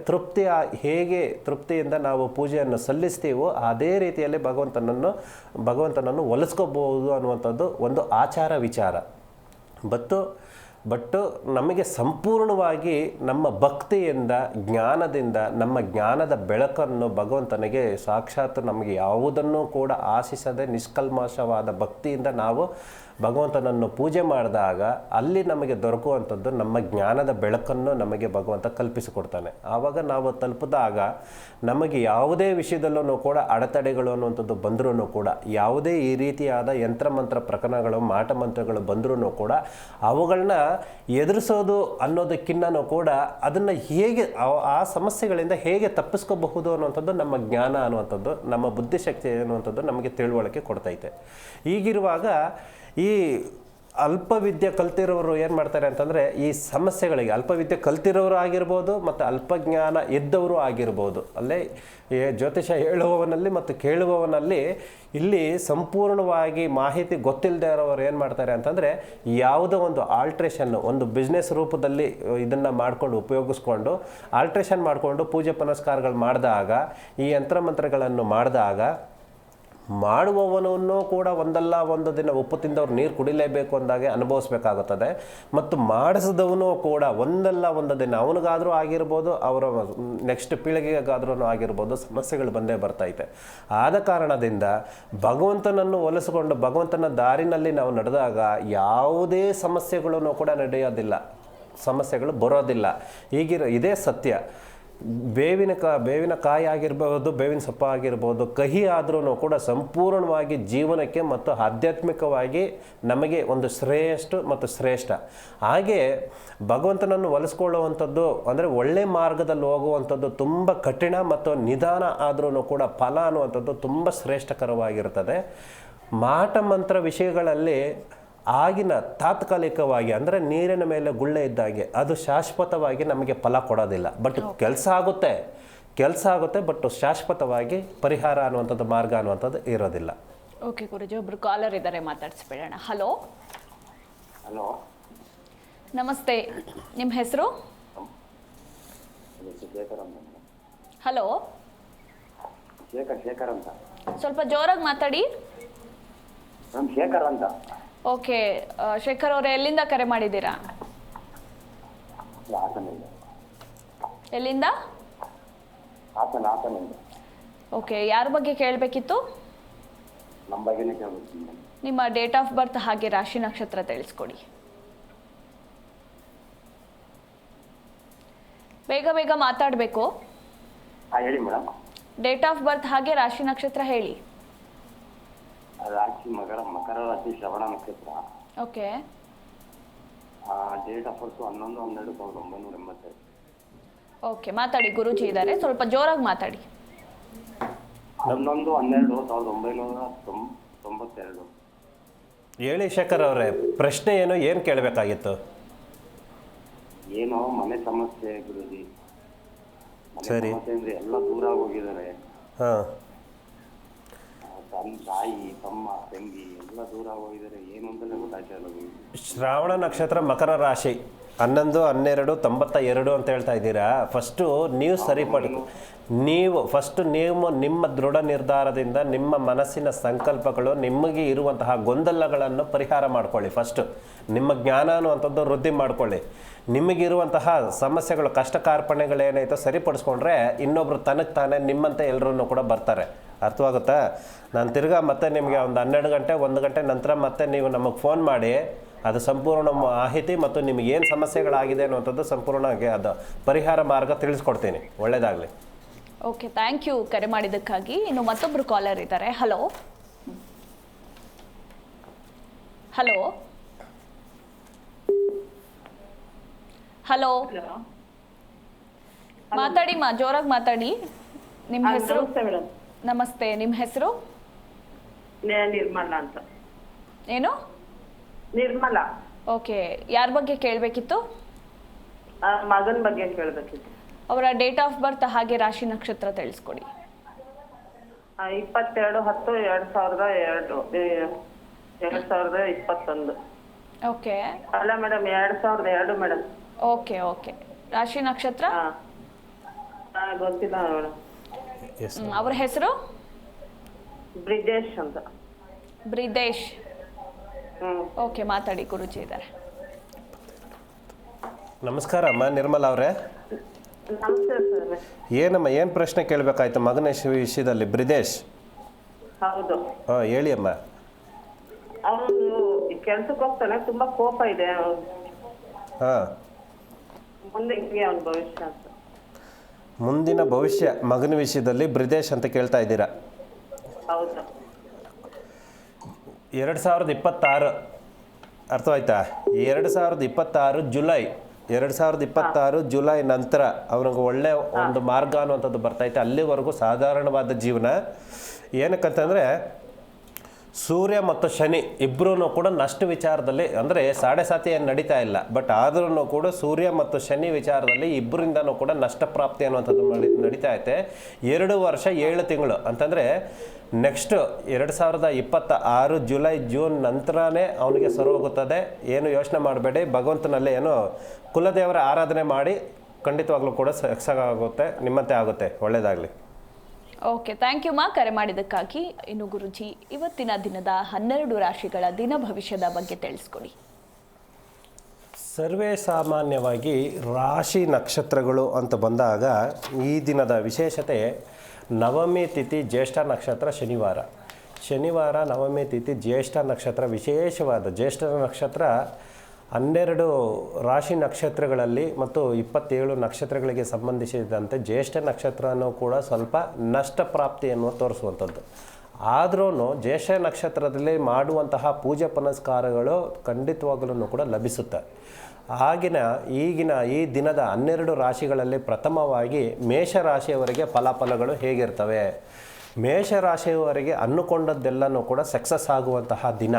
ಹೇಗೆ ತೃಪ್ತಿಯಿಂದ ನಾವು ಪೂಜೆಯನ್ನು ಸಲ್ಲಿಸ್ತೀವೋ ಅದೇ ರೀತಿಯಲ್ಲಿ ಭಗವಂತನನ್ನು ಒಲಿಸ್ಕೋಬಹುದು ಅನ್ನುವಂಥದ್ದು ಒಂದು ಆಚಾರ ವಿಚಾರ. ಬಟ್ ನಮಗೆ ಸಂಪೂರ್ಣವಾಗಿ ನಮ್ಮ ಭಕ್ತಿಯಿಂದ, ಜ್ಞಾನದಿಂದ, ನಮ್ಮ ಜ್ಞಾನದ ಬೆಳಕನ್ನು ಭಗವಂತನಿಗೆ ಸಾಕ್ಷಾತ್ ನಮಗೆ ಯಾವುದನ್ನು ಕೂಡ ಆಶಿಸದೆ ನಿಷ್ಕಲ್ಮಶವಾದ ಭಕ್ತಿಯಿಂದ ನಾವು ಭಗವಂತನನ್ನು ಪೂಜೆ ಮಾಡಿದಾಗ ಅಲ್ಲಿ ನಮಗೆ ದೊರಕುವಂಥದ್ದು ನಮ್ಮ ಜ್ಞಾನದ ಬೆಳಕನ್ನು ನಮಗೆ ಭಗವಂತ ಕಲ್ಪಿಸಿಕೊಡ್ತಾನೆ. ಆವಾಗ ನಾವು ತಲುಪಿದಾಗ ನಮಗೆ ಯಾವುದೇ ವಿಷಯದಲ್ಲೂ ಕೂಡ ಅಡೆತಡೆಗಳು ಅನ್ನುವಂಥದ್ದು ಬಂದ್ರೂ ಕೂಡ, ಯಾವುದೇ ಈ ರೀತಿಯಾದ ಯಂತ್ರಮಂತ್ರ ಪ್ರಕರಣಗಳು, ಮಾಟಮಂತ್ರಗಳು ಬಂದ್ರೂ ಕೂಡ ಅವುಗಳನ್ನ ಎದುರಿಸೋದು ಅನ್ನೋದಕ್ಕಿಂತನೂ ಕೂಡ ಅದನ್ನು ಹೇಗೆ ಆ ಸಮಸ್ಯೆಗಳಿಂದ ಹೇಗೆ ತಪ್ಪಿಸ್ಕೋಬಹುದು ಅನ್ನುವಂಥದ್ದು ನಮ್ಮ ಜ್ಞಾನ ಅನ್ನುವಂಥದ್ದು, ನಮ್ಮ ಬುದ್ಧಿಶಕ್ತಿ ಅನ್ನುವಂಥದ್ದು ನಮಗೆ ತಿಳುವಳಿಕೆ ಕೊಡ್ತೈತೆ. ಹೀಗಿರುವಾಗ ಈ ಅಲ್ಪವಿದ್ಯೆ ಕಲ್ತಿರೋರು ಏನು ಮಾಡ್ತಾರೆ ಅಂತಂದರೆ ಈ ಸಮಸ್ಯೆಗಳಿಗೆ, ಅಲ್ಪವಿದ್ಯೆ ಕಲ್ತಿರೋರು ಆಗಿರ್ಬೋದು ಮತ್ತು ಅಲ್ಪಜ್ಞಾನ ಇದ್ದವರು ಆಗಿರ್ಬೋದು, ಅಲ್ಲೇ ಜ್ಯೋತಿಷ ಹೇಳುವವನಲ್ಲಿ ಮತ್ತು ಕೇಳುವವನಲ್ಲಿ ಇಲ್ಲಿ ಸಂಪೂರ್ಣವಾಗಿ ಮಾಹಿತಿ ಗೊತ್ತಿಲ್ಲದೆ ಇರೋರು ಏನು ಮಾಡ್ತಾರೆ ಅಂತಂದರೆ ಯಾವುದೋ ಒಂದು ಆಲ್ಟ್ರೇಷನ್ನು, ಒಂದು ಬಿಸ್ನೆಸ್ ರೂಪದಲ್ಲಿ ಇದನ್ನು ಮಾಡಿಕೊಂಡು ಉಪಯೋಗಿಸ್ಕೊಂಡು ಆಲ್ಟ್ರೇಷನ್ ಮಾಡಿಕೊಂಡು ಪೂಜೆ ಪುನಸ್ಕಾರಗಳು ಮಾಡಿದಾಗ, ಈ ಯಂತ್ರಮಂತ್ರಗಳನ್ನು ಮಾಡಿದಾಗ ಮಾಡುವವನನ್ನು ಕೂಡ ಒಂದಲ್ಲ ಒಂದು ದಿನ ಉಪ್ಪು ತಿಂದವ್ರು ನೀರು ಕುಡಿಲೇಬೇಕು ಅಂದಾಗೆ ಅನುಭವಿಸ್ಬೇಕಾಗುತ್ತದೆ. ಮತ್ತು ಮಾಡಿಸಿದವನು ಕೂಡ ಒಂದಲ್ಲ ಒಂದು ದಿನ ಅವನಿಗಾದರೂ ಆಗಿರ್ಬೋದು, ಅವರ ನೆಕ್ಸ್ಟ್ ಪೀಳಿಗೆಗಾದ್ರೂ ಆಗಿರ್ಬೋದು, ಸಮಸ್ಯೆಗಳು ಬಂದೇ ಬರ್ತೈತೆ. ಆದ ಕಾರಣದಿಂದ ಭಗವಂತನನ್ನು ಒಲಿಸಿಕೊಂಡು ಭಗವಂತನ ದಾರಿನಲ್ಲಿ ನಾವು ನಡೆದಾಗ ಯಾವುದೇ ಸಮಸ್ಯೆಗಳನ್ನು ಕೂಡ ನಡೆಯೋದಿಲ್ಲ, ಸಮಸ್ಯೆಗಳು ಬರೋದಿಲ್ಲ. ಇದೇ ಸತ್ಯ. ಬೇವಿನ ಕಾಯಿ ಆಗಿರ್ಬೋದು, ಬೇವಿನ ಸೊಪ್ಪ ಆಗಿರ್ಬೋದು, ಕಹಿ ಆದ್ರೂ ಕೂಡ ಸಂಪೂರ್ಣವಾಗಿ ಜೀವನಕ್ಕೆ ಮತ್ತು ಆಧ್ಯಾತ್ಮಿಕವಾಗಿ ನಮಗೆ ಒಂದು ಮತ್ತು ಶ್ರೇಷ್ಠ. ಹಾಗೆ ಭಗವಂತನನ್ನು ಒಲಿಸ್ಕೊಳ್ಳುವಂಥದ್ದು ಅಂದರೆ ಒಳ್ಳೆ ಮಾರ್ಗದಲ್ಲಿ ಹೋಗುವಂಥದ್ದು ತುಂಬ ಕಠಿಣ ಮತ್ತು ನಿಧಾನ ಆದ್ರೂ ಕೂಡ ಫಲ ಅನ್ನುವಂಥದ್ದು ತುಂಬ ಶ್ರೇಷ್ಠಕರವಾಗಿರ್ತದೆ. ಮಾಟ ಮಂತ್ರ ವಿಷಯಗಳಲ್ಲಿ ಆಗಿನ ತಾತ್ಕಾಲಿಕವಾಗಿ ಅಂದರೆ ನೀರಿನ ಮೇಲೆ ಗುಳ್ಳೆ ಇದ್ದಾಗೆ ಅದು ಶಾಶ್ವತವಾಗಿ ನಮಗೆ ಫಲ ಕೊಡೋದಿಲ್ಲ. ಬಟ್ ಕೆಲಸ ಆಗುತ್ತೆ ಬಟ್ ಶಾಶ್ವತವಾಗಿ ಪರಿಹಾರ ಅನ್ನುವಂಥದ್ದು, ಮಾರ್ಗ ಅನ್ನುವಂಥದ್ದು ಇರೋದಿಲ್ಲ. ಓಕೆ ಗುರುಜಿ, ಒಬ್ರು ಕಾಲರ್ ಇದ್ದಾರೆ, ಮಾತಾಡಿಸ್ಬಿಡೋಣ. ಹಲೋ ಹಲೋ, ನಮಸ್ತೆ, ನಿಮ್ಮ ಹೆಸರು? ಹಲೋ, ಶೇಖರ್ ಅಂತ. ಸ್ವಲ್ಪ ಜೋರಾಗಿ ಮಾತಾಡಿ. ಶೇಖರ್ ಅಂತ. ಓಕೆ, ಶೇಖರ್ ಅವರೇ, ಎಲ್ಲಿಂದ ಕರೆ ಮಾಡಿದ್ದೀರಾ? ಎಲ್ಲಿಂದ? ಹಾಸನಿಂದ. ಓಕೆ, ಯಾರ ಬಗ್ಗೆ ಕೇಳಬೇಕಿತ್ತು? ನಮ್ಮ ಬಗ್ಗೆನೇ ಕೇಳಬೇಕು. ನಿಮ್ಮ ಡೇಟ್ ಆಫ್ ಬರ್ತ್ ಹಾಗೆ ರಾಶಿ ನಕ್ಷತ್ರ ತಿಳಿಸ್ಕೊಡಿ. ಬೇಗ ಮಾತಾಡಬೇಕು. ಹೇಳಿ ಮೇಡಮ್. ಡೇಟ್ ಆಫ್ ಬರ್ತ್ ಹಾಗೆ ರಾಶಿ ನಕ್ಷತ್ರ ಹೇಳಿ. ರಾಶಿ ಮಕರ ರಾಶಿ, ಶ್ರವಣ ನಕ್ಷತ್ರ. Okay. Date of birth 11/12/1982. Okay, ಮಾತಾಡಿ, ಗುರುಜಿ ಇದ್ದಾರೆ, ಸ್ವಲ್ಪ ಜೋರಾಗಿ ಮಾತಾಡಿ. 11/12/1992. ಹೇಳಿ ಶೇಖರ್ ಅವರೇ, ಪ್ರಶ್ನೆ ಏನು ಕೇಳಬೇಕಾಗಿತ್ತು? ಏನೋ ಮನೆ ಸಮಸ್ಯೆ ಗುರುಜಿ. ಸರಿ. ಸಮಸ್ಯೆ ಅಂದ್ರೆ ಎಲ್ಲ ದೂರ ಹೋಗಿದ್ದಾರೆ. ತಾಯಿ, ತಮ್ಮ, ತಂಗಿ ಎಲ್ಲ ದೂರ ಹೋಗಿದ್ದಾರೆ. ಏನು ಅಂತಲೇ ಗೊತ್ತಾಗ್ತಾ ಇಲ್ಲ. ಶ್ರಾವಣ ನಕ್ಷತ್ರ, ಮಕರ ರಾಶಿ, 11/12/92 ಅಂತ ಹೇಳ್ತಾ ಇದ್ದೀರಾ. ಫಸ್ಟು ನೀವು ನೀವು ನಿಮ್ಮ ದೃಢ ನಿರ್ಧಾರದಿಂದ ನಿಮ್ಮ ಮನಸ್ಸಿನ ಸಂಕಲ್ಪಗಳು, ನಿಮಗೆ ಇರುವಂತಹ ಗೊಂದಲಗಳನ್ನು ಪರಿಹಾರ ಮಾಡ್ಕೊಳ್ಳಿ. ಫಸ್ಟು ನಿಮ್ಮ ಜ್ಞಾನ ಅನ್ನುವಂಥದ್ದು ವೃದ್ಧಿ ಮಾಡ್ಕೊಳ್ಳಿ. ನಿಮಗಿರುವಂತಹ ಸಮಸ್ಯೆಗಳು, ಕಷ್ಟ ಕಾರ್ಪಣ್ಯಗಳೇನೈತೋ ಸರಿಪಡಿಸ್ಕೊಂಡ್ರೆ ಇನ್ನೊಬ್ರು ತಾನೇ ನಿಮ್ಮಂತೆ ಎಲ್ಲರೂ ಕೂಡ ಬರ್ತಾರೆ. ಅರ್ಥವಾಗುತ್ತಾ? ನಾನು ತಿರ್ಗಾ ಮತ್ತೆ ನಿಮಗೆ ಒಂದು 12 ಗಂಟೆ 1 ಗಂಟೆ ನಂತರ ಮತ್ತೆ ನೀವು ನಮಗೆ ಫೋನ್ ಮಾಡಿ ಅದು ಸಂಪೂರ್ಣ ಮಾಹಿತಿ ಮತ್ತು ನಿಮಗೆ ಏನು ಸಮಸ್ಯೆಗಳಾಗಿದೆ ಅನ್ನುವಂಥದ್ದು ಸಂಪೂರ್ಣವಾಗಿ ಅದು ಪರಿಹಾರ ಮಾರ್ಗ ತಿಳಿಸ್ಕೊಡ್ತೀನಿ. ಒಳ್ಳೆಯದಾಗಲಿ. ಓಕೆ, ಥ್ಯಾಂಕ್ ಯು ಕರೆ ಮಾಡಿದ್ದಕ್ಕಾಗಿ. ಇನ್ನು ಮತ್ತೊಬ್ಬರು ಕಾಲರ್ ಇದ್ದಾರೆ. ಹಲೋ ಹಲೋ ಹಲೋ ಮಾತಾಡಿ ಜೋರಾಗಿ ಮಾತಾಡಿ. ನಿಮ್ಮ ಹೆಸರು? ನಮಸ್ತೆ, ನಿಮ್ಮ ಹೆಸರು? ನಿರ್ಮಲಾ ಅಂತ. ಏನು? ನಿರ್ಮಲಾ. ಓಕೆ, ಯಾರ ಬಗ್ಗೆ ಕೇಳಬೇಕಿತ್ತು? ಮಗನ ಬಗ್ಗೆ ಕೇಳಬೇಕಿತ್ತು. ಅವರ ಡೇಟ್ ಆಫ್ ಬರ್ತ್ ಹಾಗೆ ರಾಶಿ ನಕ್ಷತ್ರ ತಿಳಿಸ್ಕೊಡಿ. 22/10/2002 2021. ಓಕೆ ಅಲ್ಲ ಮೇಡಮ್, 2002 ಮೇಡಮ್. Okay okay. ರಾಶಿ ನಕ್ಷತ್ರ ಗೊತ್ತಿಲ್ಲ ಮೇಡಮ್. ಎಸ್ ಅವ್ರ ಹೆಸರು ಬ್ರಿಜೇಶ್ ಅಂತ. ಬ್ರಿದೇಶ್. ಹ್ಮ್. ಓಕೆ, ಮಾತಾಡಿ, ಗುರುಜಿ ಇದ್ದಾರೆ. ನಮಸ್ಕಾರ ಅಮ್ಮ ನಿರ್ಮಲಾ ಅವರೇ. ನಮಸ್ತೆ ಸರ್. ಏನಮ್ಮ, ಏನು ಪ್ರಶ್ನೆ ಕೇಳಬೇಕಾಯ್ತು ಮಗನ ವಿಷಯದಲ್ಲಿ? ಬ್ರಿದೇಶ್. ಹೌದು. ಹಾಂ, ಹೇಳಿ ಅಮ್ಮ. ಅವನು ಕೆಲ್ಸಕ್ಕೆ ಹೋಗ್ತಾನೆ, ತುಂಬಾ ಕೋಪ ಇದೆ. ಹಾಂ, ಮುಂದೆ ಹಿಂಗೆ ಅವನ ಭವಿಷ್ಯ ಅಂತ. ಮುಂದಿನ ಭವಿಷ್ಯ ಮಗನ ವಿಷಯದಲ್ಲಿ ಬ್ರಿದೇಶ್ ಅಂತ ಕೇಳ್ತಾ ಇದ್ದೀರಾ? ಹೌದು. 2026 ಅರ್ಥವಾಯ್ತಾ? 2026 ಜುಲೈ ನಂತರ ಅವ್ರಿಗೆ ಒಳ್ಳೆ ಒಂದು ಮಾರ್ಗ ಅನ್ನುವಂಥದ್ದು ಬರ್ತೈತೆ. ಅಲ್ಲಿವರೆಗೂ ಸಾಧಾರಣವಾದ ಜೀವನ. ಏನಕ್ಕಂತಂದರೆ ಸೂರ್ಯ ಮತ್ತು ಶನಿ ಇಬ್ಬರೂ ಕೂಡ ನಷ್ಟ ವಿಚಾರದಲ್ಲಿ, ಅಂದರೆ ಸಾಡೆ ಸಾತಿ ಏನು ನಡೀತಾ ಇಲ್ಲ, ಬಟ್ ಆದ್ರೂ ಕೂಡ ಸೂರ್ಯ ಮತ್ತು ಶನಿ ವಿಚಾರದಲ್ಲಿ ಇಬ್ಬರಿಂದನೂ ಕೂಡ ನಷ್ಟ ಪ್ರಾಪ್ತಿ ಅನ್ನುವಂಥದ್ದು ನಡೀತಾ ಐತೆ. 2 ವರ್ಷ 7 ತಿಂಗಳು ಅಂತಂದರೆ ನೆಕ್ಸ್ಟ್ 2026 ಜುಲೈ ಜೂನ್ ನಂತರನೇ ಅವನಿಗೆ ಸರಿ ಹೋಗುತ್ತದೆ. ಏನು ಯೋಚನೆ ಮಾಡಬೇಡಿ. ಭಗವಂತನಲ್ಲಿ ಏನು ಕುಲದೇವರ ಆರಾಧನೆ ಮಾಡಿ ಖಂಡಿತವಾಗ್ಲೂ ಕೂಡ ಸಕ್ಸಸ್ ಆಗುತ್ತೆ, ನಿಮ್ಮಂತೆ ಆಗುತ್ತೆ. ಒಳ್ಳೆಯದಾಗಲಿ. ಓಕೆ, ಥ್ಯಾಂಕ್ ಯು ಮಾ, ಕರೆ ಮಾಡಿದ್ದಕ್ಕಾಗಿ. ಇನ್ನು ಗುರುಜಿ, ಇವತ್ತಿನ ದಿನದ 12 ರಾಶಿಗಳ ದಿನ ಭವಿಷ್ಯದ ಬಗ್ಗೆ ತಿಳಿಸ್ಕೊಡಿ. ಸರ್ವೇ ಸಾಮಾನ್ಯವಾಗಿ ರಾಶಿ ನಕ್ಷತ್ರಗಳು ಅಂತ ಬಂದಾಗ ಈ ದಿನದ ವಿಶೇಷತೆ ನವಮಿ ತಿಥಿ ಜ್ಯೇಷ್ಠ ನಕ್ಷತ್ರ ಶನಿವಾರ ನವಮಿ ತಿಥಿ ಜ್ಯೇಷ್ಠ ನಕ್ಷತ್ರ ವಿಶೇಷವಾದ ಜ್ಯೇಷ್ಠ ನಕ್ಷತ್ರ 12 ರಾಶಿ ನಕ್ಷತ್ರಗಳಲ್ಲಿ ಮತ್ತು 27 ನಕ್ಷತ್ರಗಳಿಗೆ ಸಂಬಂಧಿಸಿದಂತೆ ಜ್ಯೇಷ್ಠ ನಕ್ಷತ್ರನೂ ಕೂಡ ಸ್ವಲ್ಪ ನಷ್ಟ ಪ್ರಾಪ್ತಿಯನ್ನು ತೋರಿಸುವಂಥದ್ದು. ಆದ್ರೂ ಜ್ಯೇಷ್ಠ ನಕ್ಷತ್ರದಲ್ಲಿ ಮಾಡುವಂತಹ ಪೂಜೆ ಪುನಸ್ಕಾರಗಳು ಖಂಡಿತವಾಗಲೂ ಕೂಡ ಲಭಿಸುತ್ತೆ. ಈಗಿನ ಈ ದಿನದ 12 ರಾಶಿಗಳಲ್ಲಿ ಪ್ರಥಮವಾಗಿ ಮೇಷರಾಶಿಯವರಿಗೆ ಫಲಾಫಲಗಳು ಹೇಗಿರ್ತವೆ? ಮೇಷರಾಶಿಯವರಿಗೆ ಅಂದುಕೊಂಡದ್ದೆಲ್ಲನೂ ಕೂಡ ಸಕ್ಸಸ್ ಆಗುವಂತಹ ದಿನ